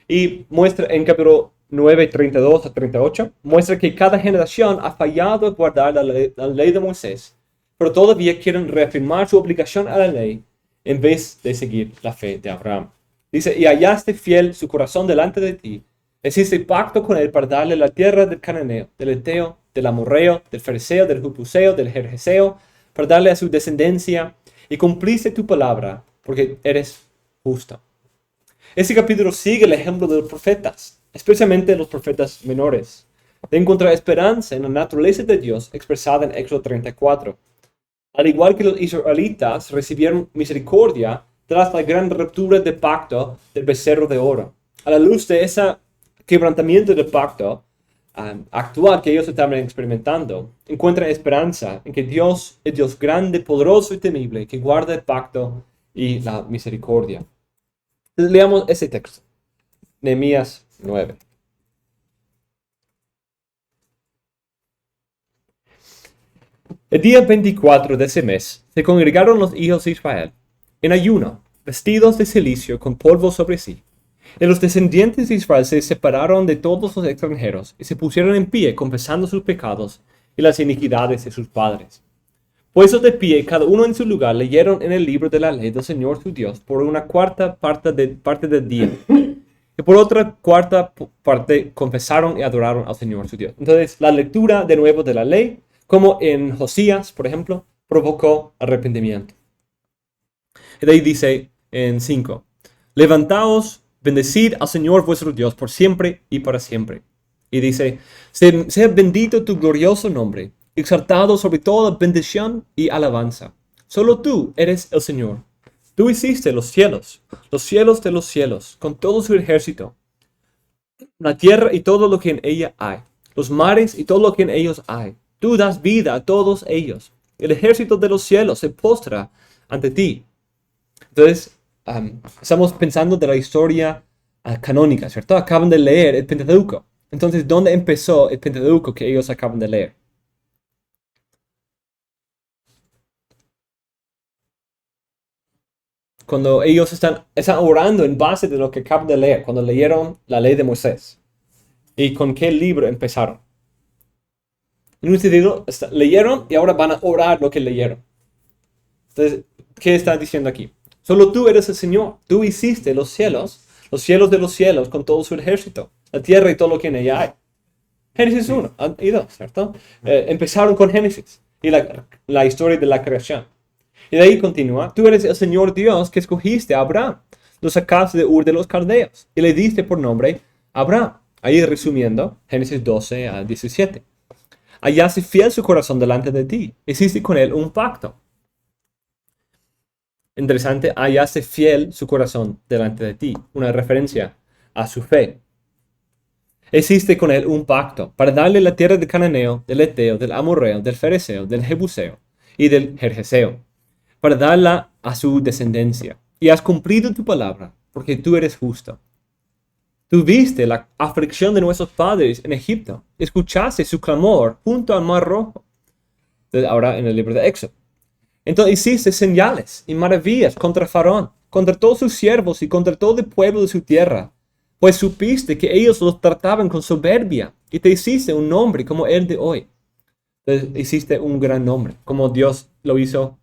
Y muestra en capítulo 9, 32 a 38, muestra que cada generación ha fallado en guardar la ley de Moisés, pero todavía quieren reafirmar su obligación a la ley en vez de seguir la fe de Abraham. Dice, y hallaste fiel su corazón delante de ti, hiciste pacto con él para darle la tierra del cananeo, del eteo, del amorreo, del fereceo, del jebuseo, del gergeseo, para darle a su descendencia, y cumpliste tu palabra, porque eres justo. Este capítulo sigue el ejemplo de los profetas, especialmente los profetas menores, de encontrar esperanza en la naturaleza de Dios expresada en Éxodo 34. Al igual que los israelitas recibieron misericordia tras la gran ruptura de pacto del becerro de oro. A la luz de ese quebrantamiento del pacto actual que ellos estaban experimentando, encuentran esperanza en que Dios es Dios grande, poderoso y temible, que guarda el pacto y la misericordia. Leamos ese texto, Nehemías 9. El día 24 de ese mes se congregaron los hijos de Israel en ayuno, vestidos de cilicio con polvo sobre sí. Y los descendientes de Israel se separaron de todos los extranjeros y se pusieron en pie confesando sus pecados y las iniquidades de sus padres. Puestos de pie, cada uno en su lugar, leyeron en el libro de la ley del Señor su Dios por una cuarta parte del día. Y por otra cuarta parte confesaron y adoraron al Señor su Dios. Entonces, la lectura de nuevo de la ley, como en Josías, por ejemplo, provocó arrepentimiento. Y de ahí dice en 5, levantaos, bendecid al Señor vuestro Dios por siempre y para siempre. Y dice, sea bendito tu glorioso nombre, exaltado sobre toda bendición y alabanza. Solo tú eres el Señor. Tú hiciste los cielos de los cielos, con todo su ejército, la tierra y todo lo que en ella hay, los mares y todo lo que en ellos hay. Tú das vida a todos ellos. El ejército de los cielos se postra ante ti. Entonces, estamos pensando de la historia canónica, ¿cierto? Acaban de leer el Pentateuco. Entonces, ¿dónde empezó el Pentateuco que ellos acaban de leer? Cuando ellos están orando en base de lo que acaban de leer, cuando leyeron la ley de Moisés. ¿Y con qué libro empezaron? En un sentido, leyeron y ahora van a orar lo que leyeron. Entonces, ¿qué está diciendo aquí? Solo tú eres el Señor. Tú hiciste los cielos de los cielos con todo su ejército, la tierra y todo lo que en ella hay. Génesis 1 y 2, ¿cierto? Empezaron con Génesis y la historia de la creación. Y de ahí continúa, tú eres el Señor Dios que escogiste a Abraham. Lo sacaste de Ur de los Caldeos y le diste por nombre Abraham. Ahí resumiendo, Génesis 12 a 17. Hallaste fiel su corazón delante de ti. Hiciste con él un pacto. Interesante, hallaste fiel su corazón delante de ti. Una referencia a su fe. Hiciste con él un pacto para darle la tierra del Cananeo, del Eteo, del Amorreo, del Fereceo, del Jebuseo y del Gergeseo, para darla a su descendencia. Y has cumplido tu palabra, porque tú eres justo. Tú viste la aflicción de nuestros padres en Egipto. Escuchaste su clamor junto al Mar Rojo. Ahora en el libro de Éxodo. Entonces hiciste señales y maravillas contra Faraón, contra todos sus siervos y contra todo el pueblo de su tierra. Pues supiste que ellos los trataban con soberbia y te hiciste un nombre como el de hoy. Entonces hiciste un gran nombre, como Dios lo hizo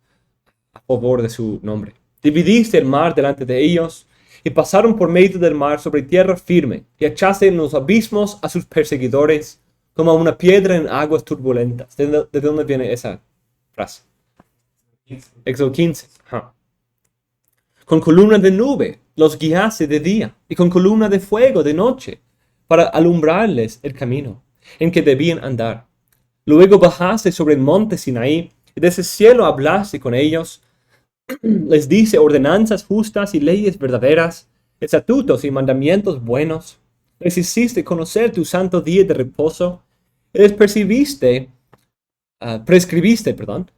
a favor de su nombre. Dividiste el mar delante de ellos y pasaron por medio del mar sobre tierra firme y echaste en los abismos a sus perseguidores como a una piedra en aguas turbulentas. ¿De dónde viene esa frase? Éxodo 15. Con columna de nube los guiaste de día y con columna de fuego de noche para alumbrarles el camino en que debían andar. Luego bajaste sobre el monte Sinaí y desde el cielo hablaste con ellos. Les dice ordenanzas justas y leyes verdaderas, estatutos y mandamientos buenos. Les hiciste conocer tu santo día de reposo. Les prescribiste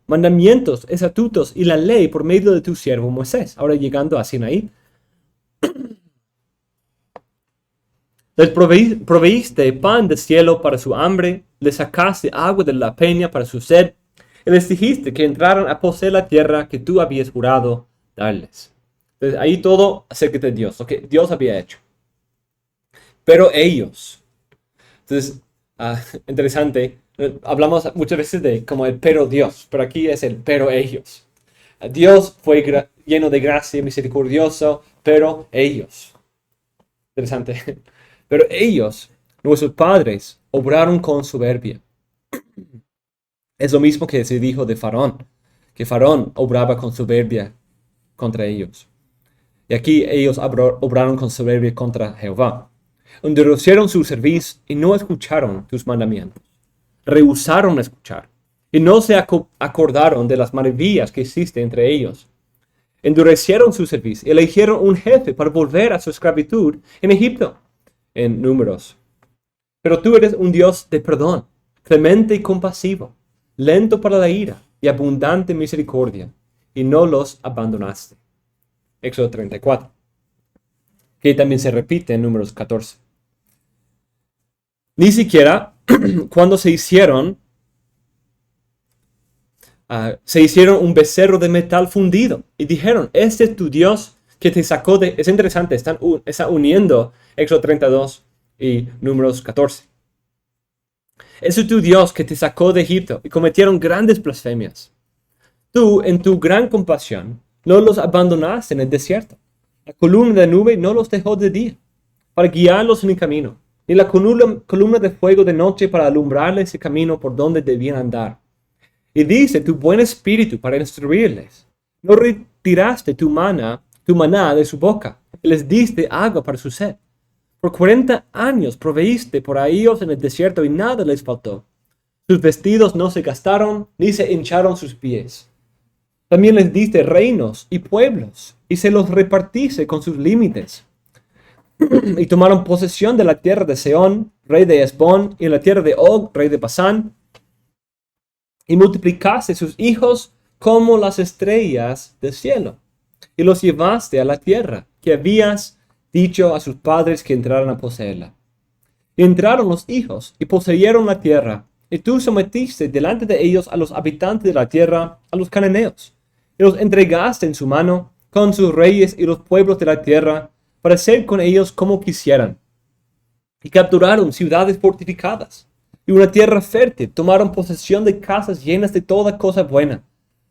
mandamientos, estatutos y la ley por medio de tu siervo Moisés. Ahora llegando a Sinaí. Les proveíste pan del cielo para su hambre, les sacaste agua de la peña para su sed, y les dijiste que entraran a poseer la tierra que tú habías jurado darles. Entonces ahí todo acerca de Dios, lo que Dios había hecho. Pero ellos, entonces, interesante, hablamos muchas veces de como el pero Dios, pero aquí es el pero ellos. Dios fue lleno de gracia, misericordioso, pero ellos. Interesante. Pero ellos, nuestros padres, obraron con soberbia. Es lo mismo que se dijo de Faraón, que Faraón obraba con soberbia contra ellos. Y aquí ellos obraron con soberbia contra Jehová. Endurecieron su cerviz y no escucharon tus mandamientos. Rehusaron escuchar y no se acordaron de las maravillas que hiciste entre ellos. Endurecieron su servicio y eligieron un jefe para volver a su esclavitud en Egipto, en Números. Pero tú eres un Dios de perdón, clemente y compasivo, lento para la ira y abundante en misericordia, y no los abandonaste. Éxodo 34, que también se repite en Números 14. Ni siquiera cuando se hicieron un becerro de metal fundido y dijeron, este es tu Dios que te sacó de... Es interesante, está uniendo Éxodo 32 y Números 14. Ese es tu Dios que te sacó de Egipto y cometieron grandes blasfemias. Tú, en tu gran compasión, no los abandonaste en el desierto. La columna de nube no los dejó de día para guiarlos en el camino, ni la columna de fuego de noche para alumbrarles el camino por donde debían andar. Y dice tu buen espíritu para instruirles. No retiraste tu maná de su boca, y les diste agua para su sed. Por 40 años proveíste por ellos en el desierto y nada les faltó. Sus vestidos no se gastaron, ni se hincharon sus pies. También les diste reinos y pueblos, y se los repartiste con sus límites. Y tomaron posesión de la tierra de Seón, rey de Hesbón, y la tierra de Og, rey de Basán. Y multiplicaste sus hijos como las estrellas del cielo, y los llevaste a la tierra que habías dicho a sus padres que entraran a poseerla. Y entraron los hijos y poseyeron la tierra, y tú sometiste delante de ellos a los habitantes de la tierra, a los cananeos, y los entregaste en su mano con sus reyes y los pueblos de la tierra, para hacer con ellos como quisieran. Y capturaron ciudades fortificadas, y una tierra fértil, tomaron posesión de casas llenas de toda cosa buena,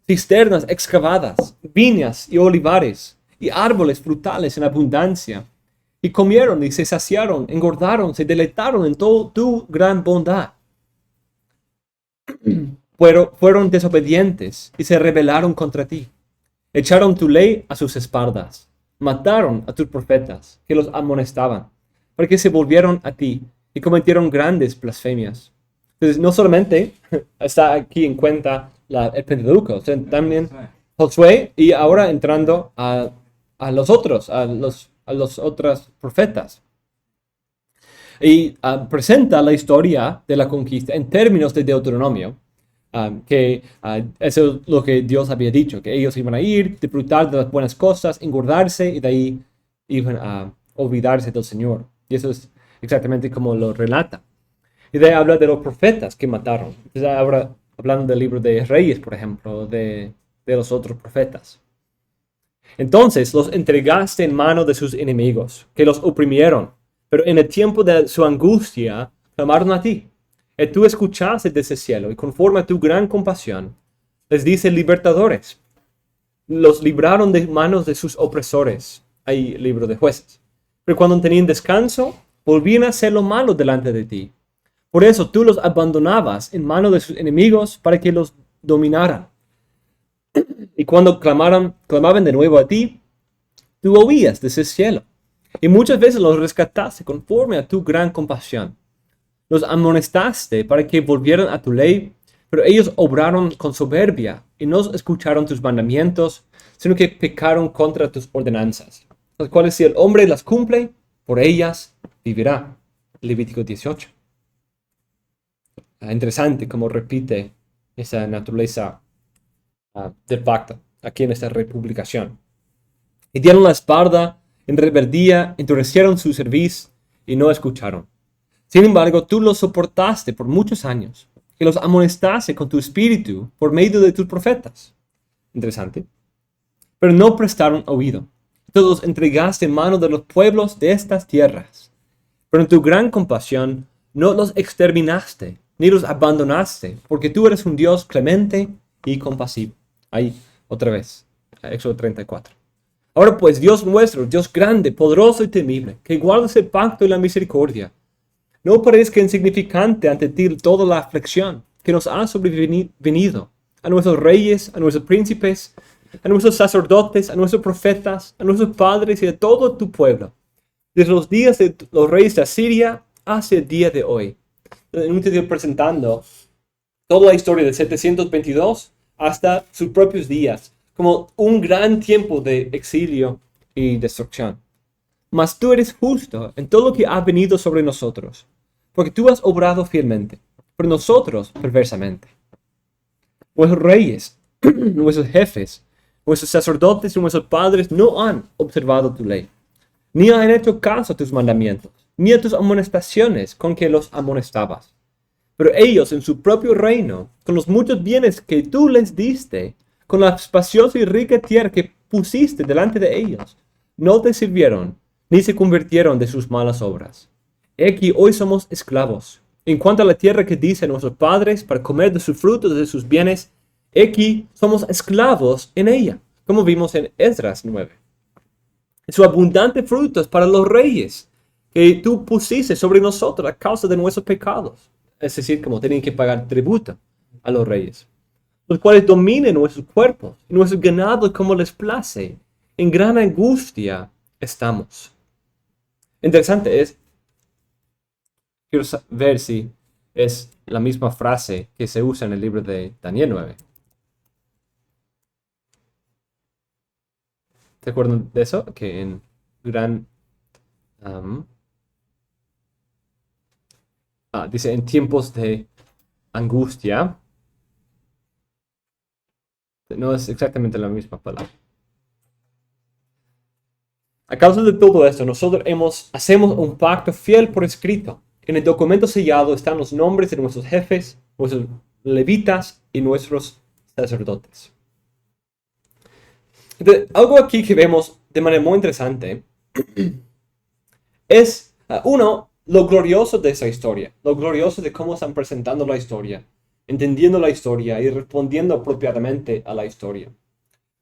cisternas excavadas, viñas y olivares, y árboles frutales en abundancia. Y comieron y se saciaron, engordaron, se deleitaron en toda tu gran bondad. Pero fueron desobedientes y se rebelaron contra ti. Echaron tu ley a sus espaldas. Mataron a tus profetas que los amonestaban, para que se volvieron a ti y cometieron grandes blasfemias. Entonces, no solamente está aquí en cuenta el Pentateuco, sino también Josué, y ahora entrando a los otros profetas. Y presenta la historia de la conquista en términos de Deuteronomio, que eso es lo que Dios había dicho, que ellos iban a ir, disfrutar de las buenas cosas, engordarse, y de ahí iban a olvidarse del Señor. Y eso es exactamente como lo relata. Y de ahí habla de los profetas que mataron. Entonces ahora hablando del libro de Reyes, por ejemplo, de los otros profetas. Entonces los entregaste en mano de sus enemigos, que los oprimieron, pero en el tiempo de su angustia clamaron a ti. Y tú escuchaste desde el cielo, y conforme a tu gran compasión, les dice libertadores. Los libraron de manos de sus opresores. Hay libro de Jueces. Pero cuando tenían descanso, volvían a hacer lo malo delante de ti. Por eso tú los abandonabas en manos de sus enemigos para que los dominaran. Y cuando clamaban de nuevo a ti, tú oías desde el cielo. Y muchas veces los rescataste conforme a tu gran compasión. Los amonestaste para que volvieran a tu ley, pero ellos obraron con soberbia y no escucharon tus mandamientos, sino que pecaron contra tus ordenanzas, las cuales si el hombre las cumple, por ellas vivirá. Levítico 18. Interesante cómo repite esa naturaleza del pacto aquí en esta republicación. Y dieron la espalda en rebeldía, endurecieron su cerviz y no escucharon. Sin embargo, tú los soportaste por muchos años y los amonestaste con tu espíritu por medio de tus profetas. Interesante. Pero no prestaron oído. Tú los entregaste en manos de los pueblos de estas tierras. Pero en tu gran compasión no los exterminaste, ni los abandonaste, porque tú eres un Dios clemente y compasivo. Ahí, otra vez, Éxodo 34. Ahora pues, Dios nuestro, Dios grande, poderoso y temible, que guardas el pacto y la misericordia, no parezca insignificante ante ti toda la aflicción que nos ha sobrevenido, a nuestros reyes, a nuestros príncipes, a nuestros sacerdotes, a nuestros profetas, a nuestros padres y a todo tu pueblo, desde los días de los reyes de Asiria hasta el día de hoy. En un sentido presentando toda la historia de 722 hasta sus propios días, como un gran tiempo de exilio y destrucción. Mas tú eres justo en todo lo que ha venido sobre nosotros, porque tú has obrado fielmente, pero nosotros perversamente. Vuestros reyes, nuestros jefes, nuestros sacerdotes y nuestros padres no han observado tu ley, ni han hecho caso a tus mandamientos, ni a tus amonestaciones con que los amonestabas. Pero ellos en su propio reino, con los muchos bienes que tú les diste, con la espaciosa y rica tierra que pusiste delante de ellos, no te sirvieron, ni se convirtieron de sus malas obras. He aquí hoy somos esclavos. En cuanto a la tierra que dicen nuestros padres para comer de sus frutos, de sus bienes, he aquí somos esclavos en ella, como vimos en Esdras 9. Su abundante fruto es para los reyes que tú pusiste sobre nosotros a causa de nuestros pecados. Es decir, como tienen que pagar tributo a los reyes, los cuales dominen nuestros cuerpos y nuestros ganados como les place. En gran angustia estamos. Interesante es, quiero ver si es la misma frase que se usa en el libro de Daniel 9. ¿Te acuerdan de eso? Que en gran... dice, en tiempos de angustia. No es exactamente la misma palabra. A causa de todo esto, nosotros hacemos un pacto fiel por escrito. En el documento sellado están los nombres de nuestros jefes, nuestros levitas y nuestros sacerdotes. Entonces, algo aquí que vemos de manera muy interesante es, uno, lo glorioso de esa historia, lo glorioso de cómo están presentando la historia, entendiendo la historia y respondiendo apropiadamente a la historia.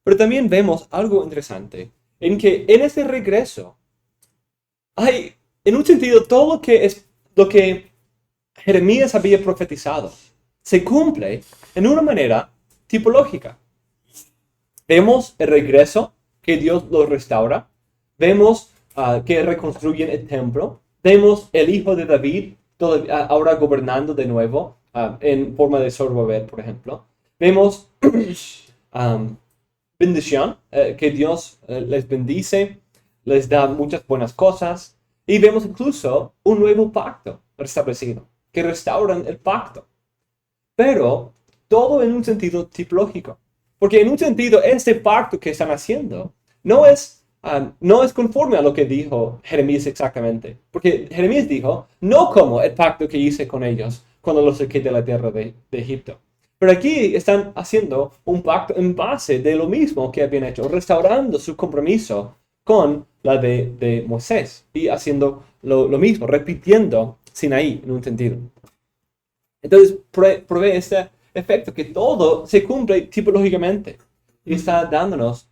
Pero también vemos algo interesante, en que en este regreso hay, en un sentido, todo lo que Jeremías había profetizado se cumple en una manera tipológica. Vemos el regreso, que Dios lo restaura. Vemos que reconstruyen el templo. Vemos el hijo de David ahora gobernando de nuevo en forma de Zorobabel, por ejemplo. Vemos bendición, que Dios les bendice, les da muchas buenas cosas. Y vemos incluso un nuevo pacto restablecido, que restauran el pacto. Pero todo en un sentido tipológico. Porque en un sentido, este pacto que están haciendo no es conforme a lo que dijo Jeremías exactamente. Porque Jeremías dijo, no como el pacto que hice con ellos cuando los saqué de la tierra de Egipto. Pero aquí están haciendo un pacto en base de lo mismo que habían hecho, restaurando su compromiso con la de Moisés y haciendo lo mismo, repitiendo Sinaí en un sentido. Entonces provee este efecto que todo se cumple tipológicamente y está dándonos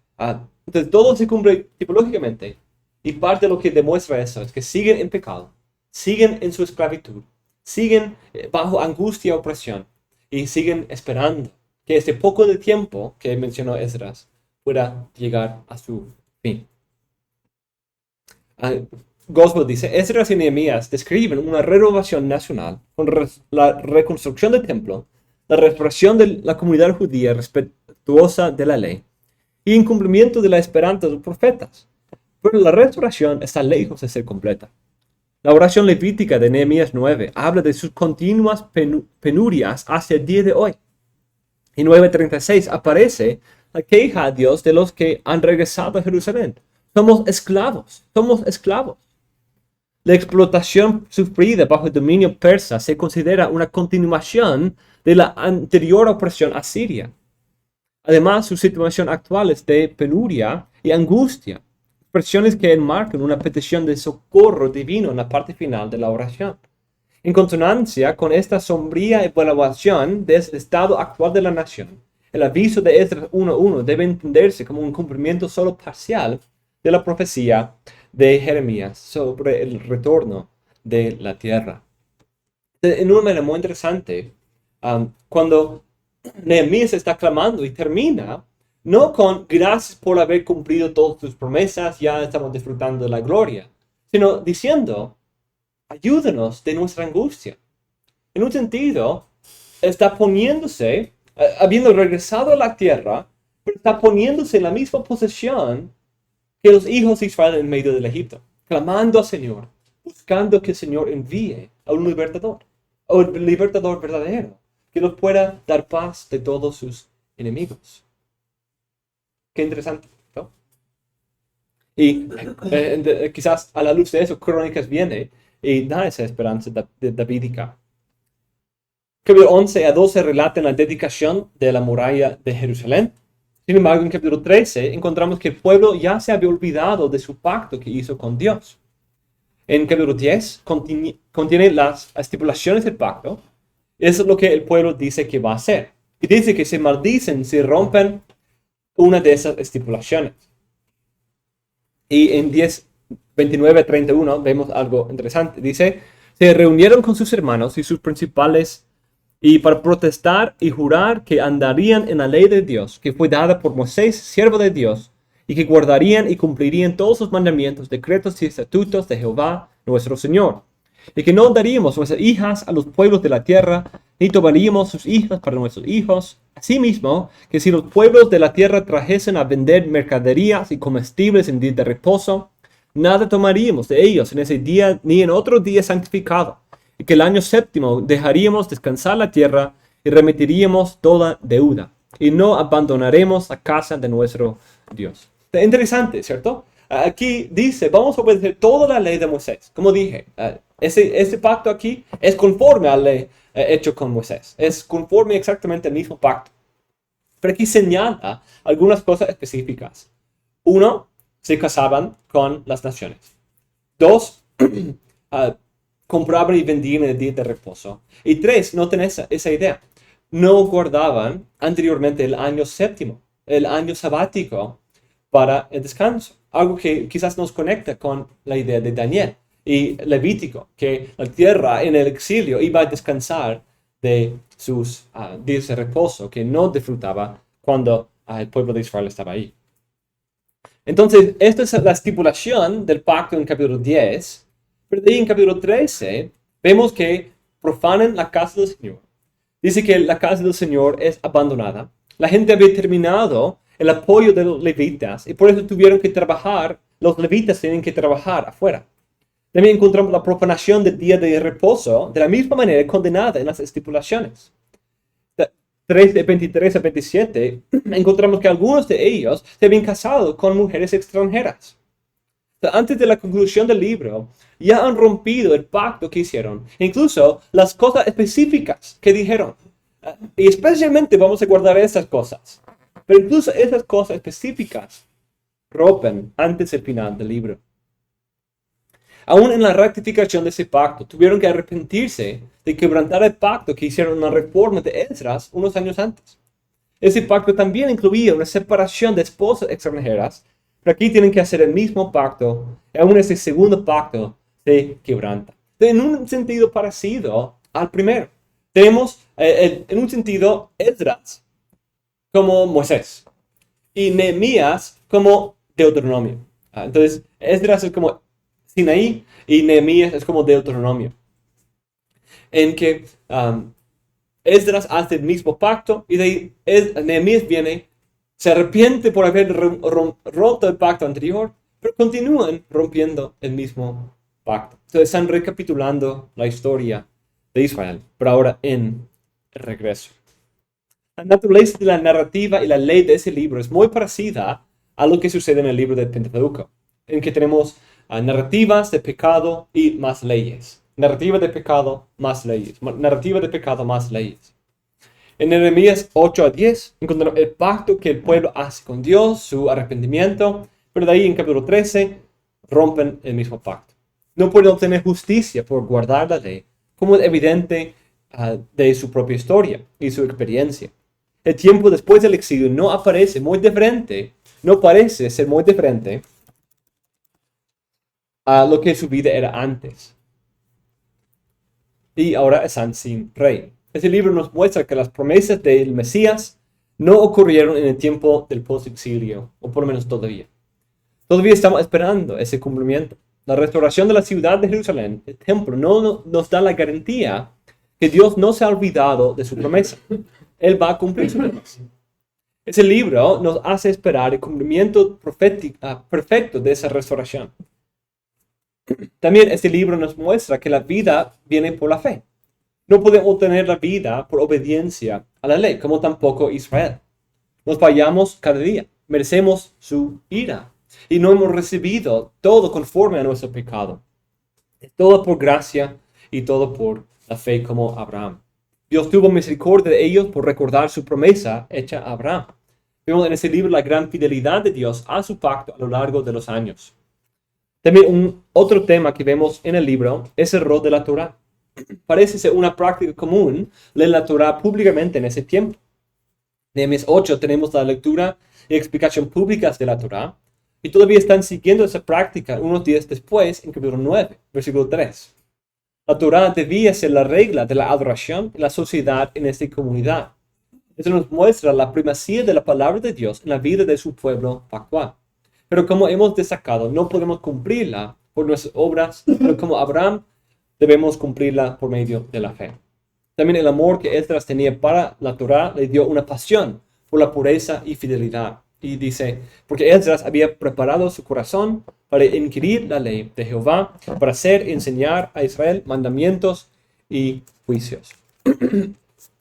entonces todo se cumple tipológicamente y parte de lo que demuestra eso es que siguen en pecado, siguen en su esclavitud, siguen bajo angustia y opresión y siguen esperando que este poco de tiempo que mencionó Esdras pueda llegar a su fin. Goswell dice, Esdras y Nehemías describen una renovación nacional con la reconstrucción del templo, la restauración de la comunidad judía respetuosa de la ley y incumplimiento de la esperanza de los profetas. Pero la restauración está lejos de ser completa. La oración levítica de Nehemías 9 habla de sus continuas penurias hacia el día de hoy. En 9:36 aparece la queja a Dios de los que han regresado a Jerusalén. Somos esclavos, somos esclavos. La explotación sufrida bajo el dominio persa se considera una continuación de la anterior opresión asiria. Además, su situación actual es de penuria y angustia, expresiones que enmarcan una petición de socorro divino en la parte final de la oración. En consonancia con esta sombría evaluación del estado actual de la nación, el aviso de Esdras 1:1 debe entenderse como un cumplimiento solo parcial de la profecía de Jeremías sobre el retorno de la tierra. En una manera muy interesante, cuando Nehemías está clamando y termina, no con gracias por haber cumplido todas tus promesas, ya estamos disfrutando de la gloria, sino diciendo, ayúdanos de nuestra angustia. En un sentido, está poniéndose, habiendo regresado a la tierra, pero está poniéndose en la misma posición que los hijos de Israel en medio del Egipto, clamando al Señor, buscando que el Señor envíe a un libertador, o el libertador verdadero, que los pueda dar paz de todos sus enemigos. Qué interesante, ¿no? Y quizás a la luz de eso, Crónicas viene y da esa esperanza davídica. Capítulo 11 a 12 relatan la dedicación de la muralla de Jerusalén. Sin embargo, en capítulo 13 encontramos que el pueblo ya se había olvidado de su pacto que hizo con Dios. En capítulo 10 contiene las estipulaciones del pacto. Eso es lo que el pueblo dice que va a hacer. Y dice que se maldicen si rompen una de esas estipulaciones. Y en 10, 29 a 31 vemos algo interesante. Dice, se reunieron con sus hermanos y sus principales y para protestar y jurar que andarían en la ley de Dios, que fue dada por Moisés, siervo de Dios, y que guardarían y cumplirían todos los mandamientos, decretos y estatutos de Jehová, nuestro Señor. Y que no daríamos nuestras hijas a los pueblos de la tierra, ni tomaríamos sus hijas para nuestros hijos. Asimismo, que si los pueblos de la tierra trajesen a vender mercaderías y comestibles en día de reposo, nada tomaríamos de ellos en ese día ni en otro día santificado. Y que el año séptimo dejaríamos descansar la tierra y remitiríamos toda deuda. Y no abandonaremos la casa de nuestro Dios. Interesante, ¿cierto? Aquí dice, vamos a obedecer toda la ley de Moisés. Como dije, ese pacto aquí es conforme a la ley hecho con Moisés. Es conforme exactamente al mismo pacto. Pero aquí señala algunas cosas específicas. Uno, se casaban con las naciones. Dos, compraban y vendían en el día de reposo. Y tres, noten esa idea. No guardaban anteriormente el año séptimo, el año sabático para el descanso. Algo que quizás nos conecta con la idea de Daniel y Levítico, que la tierra en el exilio iba a descansar de sus días de reposo, que no disfrutaba cuando el pueblo de Israel estaba ahí. Entonces, esta es la estipulación del pacto en capítulo 10, pero de ahí en capítulo 13 vemos que profanan la casa del Señor. Dice que la casa del Señor es abandonada. La gente había terminado el apoyo de los levitas y por eso tuvieron que trabajar, los levitas tienen que trabajar afuera. También encontramos la profanación del día de reposo de la misma manera condenada en las estipulaciones. 3 de 23 a 27 encontramos que algunos de ellos se habían casado con mujeres extranjeras. Antes de la conclusión del libro, ya han rompido el pacto que hicieron, incluso las cosas específicas que dijeron. Y especialmente vamos a guardar esas cosas. Pero incluso esas cosas específicas rompen antes del final del libro. Aún en la rectificación de ese pacto, tuvieron que arrepentirse de quebrantar el pacto que hicieron en la reforma de Esdras unos años antes. Ese pacto también incluía una separación de esposas extranjeras, pero aquí tienen que hacer el mismo pacto, y aún ese segundo pacto se quebranta. En un sentido parecido al primero. Tenemos en un sentido Esdras como Moisés y Nehemías como Deuteronomio. Entonces, Esdras es como Sinaí y Nehemías es como Deuteronomio. En que Esdras hace el mismo pacto y de ahí Nehemías viene, se arrepiente por haber roto el pacto anterior, pero continúan rompiendo el mismo pacto. Entonces están recapitulando la historia de Israel, pero ahora en el regreso. La naturaleza de la narrativa y la ley de ese libro es muy parecida a lo que sucede en el libro del Pentateuco, en que tenemos narrativas de pecado y más leyes. Narrativa de pecado más leyes. Narrativa de pecado más leyes. En Nehemías 8 a 10 encontramos el pacto que el pueblo hace con Dios, su arrepentimiento, pero de ahí en capítulo 13 rompen el mismo pacto. No pueden obtener justicia por guardar la ley, como es evidente de su propia historia y su experiencia. El tiempo después del exilio no aparece muy diferente, no parece ser muy diferente a lo que su vida era antes. Y ahora están sin rey. Este libro nos muestra que las promesas del Mesías no ocurrieron en el tiempo del post-exilio, o por lo menos todavía. Todavía estamos esperando ese cumplimiento. La restauración de la ciudad de Jerusalén, el templo, no nos da la garantía que Dios no se ha olvidado de su promesa. Él va a cumplir su promesa. Ese libro nos hace esperar el cumplimiento perfecto de esa restauración. También este libro nos muestra que la vida viene por la fe. No podemos obtener la vida por obediencia a la ley, como tampoco Israel. Nos fallamos cada día, merecemos su ira y no hemos recibido todo conforme a nuestro pecado. Todo por gracia y todo por la fe como Abraham. Dios tuvo misericordia de ellos por recordar su promesa hecha a Abraham. Vemos en ese libro la gran fidelidad de Dios a su pacto a lo largo de los años. También otro tema que vemos en el libro es el rol de la Torá. Parece ser una práctica común leer la Torá públicamente en ese tiempo. En Nehemías 8 tenemos la lectura y explicación públicas de la Torá, y todavía están siguiendo esa práctica unos días después en capítulo 9, versículo 3. La Torá debía ser la regla de la adoración en la sociedad en esta comunidad. Eso nos muestra la primacía de la palabra de Dios en la vida de su pueblo actual. Pero como hemos destacado, no podemos cumplirla por nuestras obras, pero como Abraham debemos cumplirla por medio de la fe. También el amor que Esdras tenía para la Torá le dio una pasión por la pureza y fidelidad. Y dice, porque Esdras había preparado su corazón para inquirir la ley de Jehová, para hacer y enseñar a Israel mandamientos y juicios.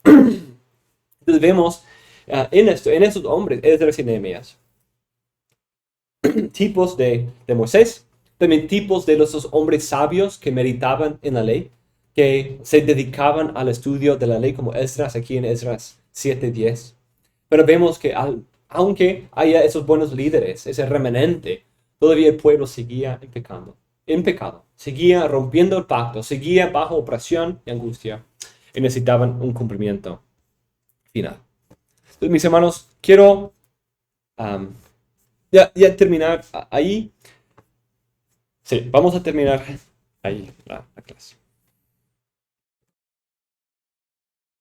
Entonces vemos en estos hombres, Esdras y Nehemías, tipos de Moisés, también tipos de los hombres sabios que meditaban en la ley, que se dedicaban al estudio de la ley, como Esdras, aquí en Esdras 7:10. Pero vemos que aunque haya esos buenos líderes, ese remanente, todavía el pueblo seguía en pecado, seguía rompiendo el pacto, seguía bajo opresión y angustia, y necesitaban un cumplimiento final. Entonces, mis hermanos, quiero ya terminar ahí. Sí, vamos a terminar ahí la clase.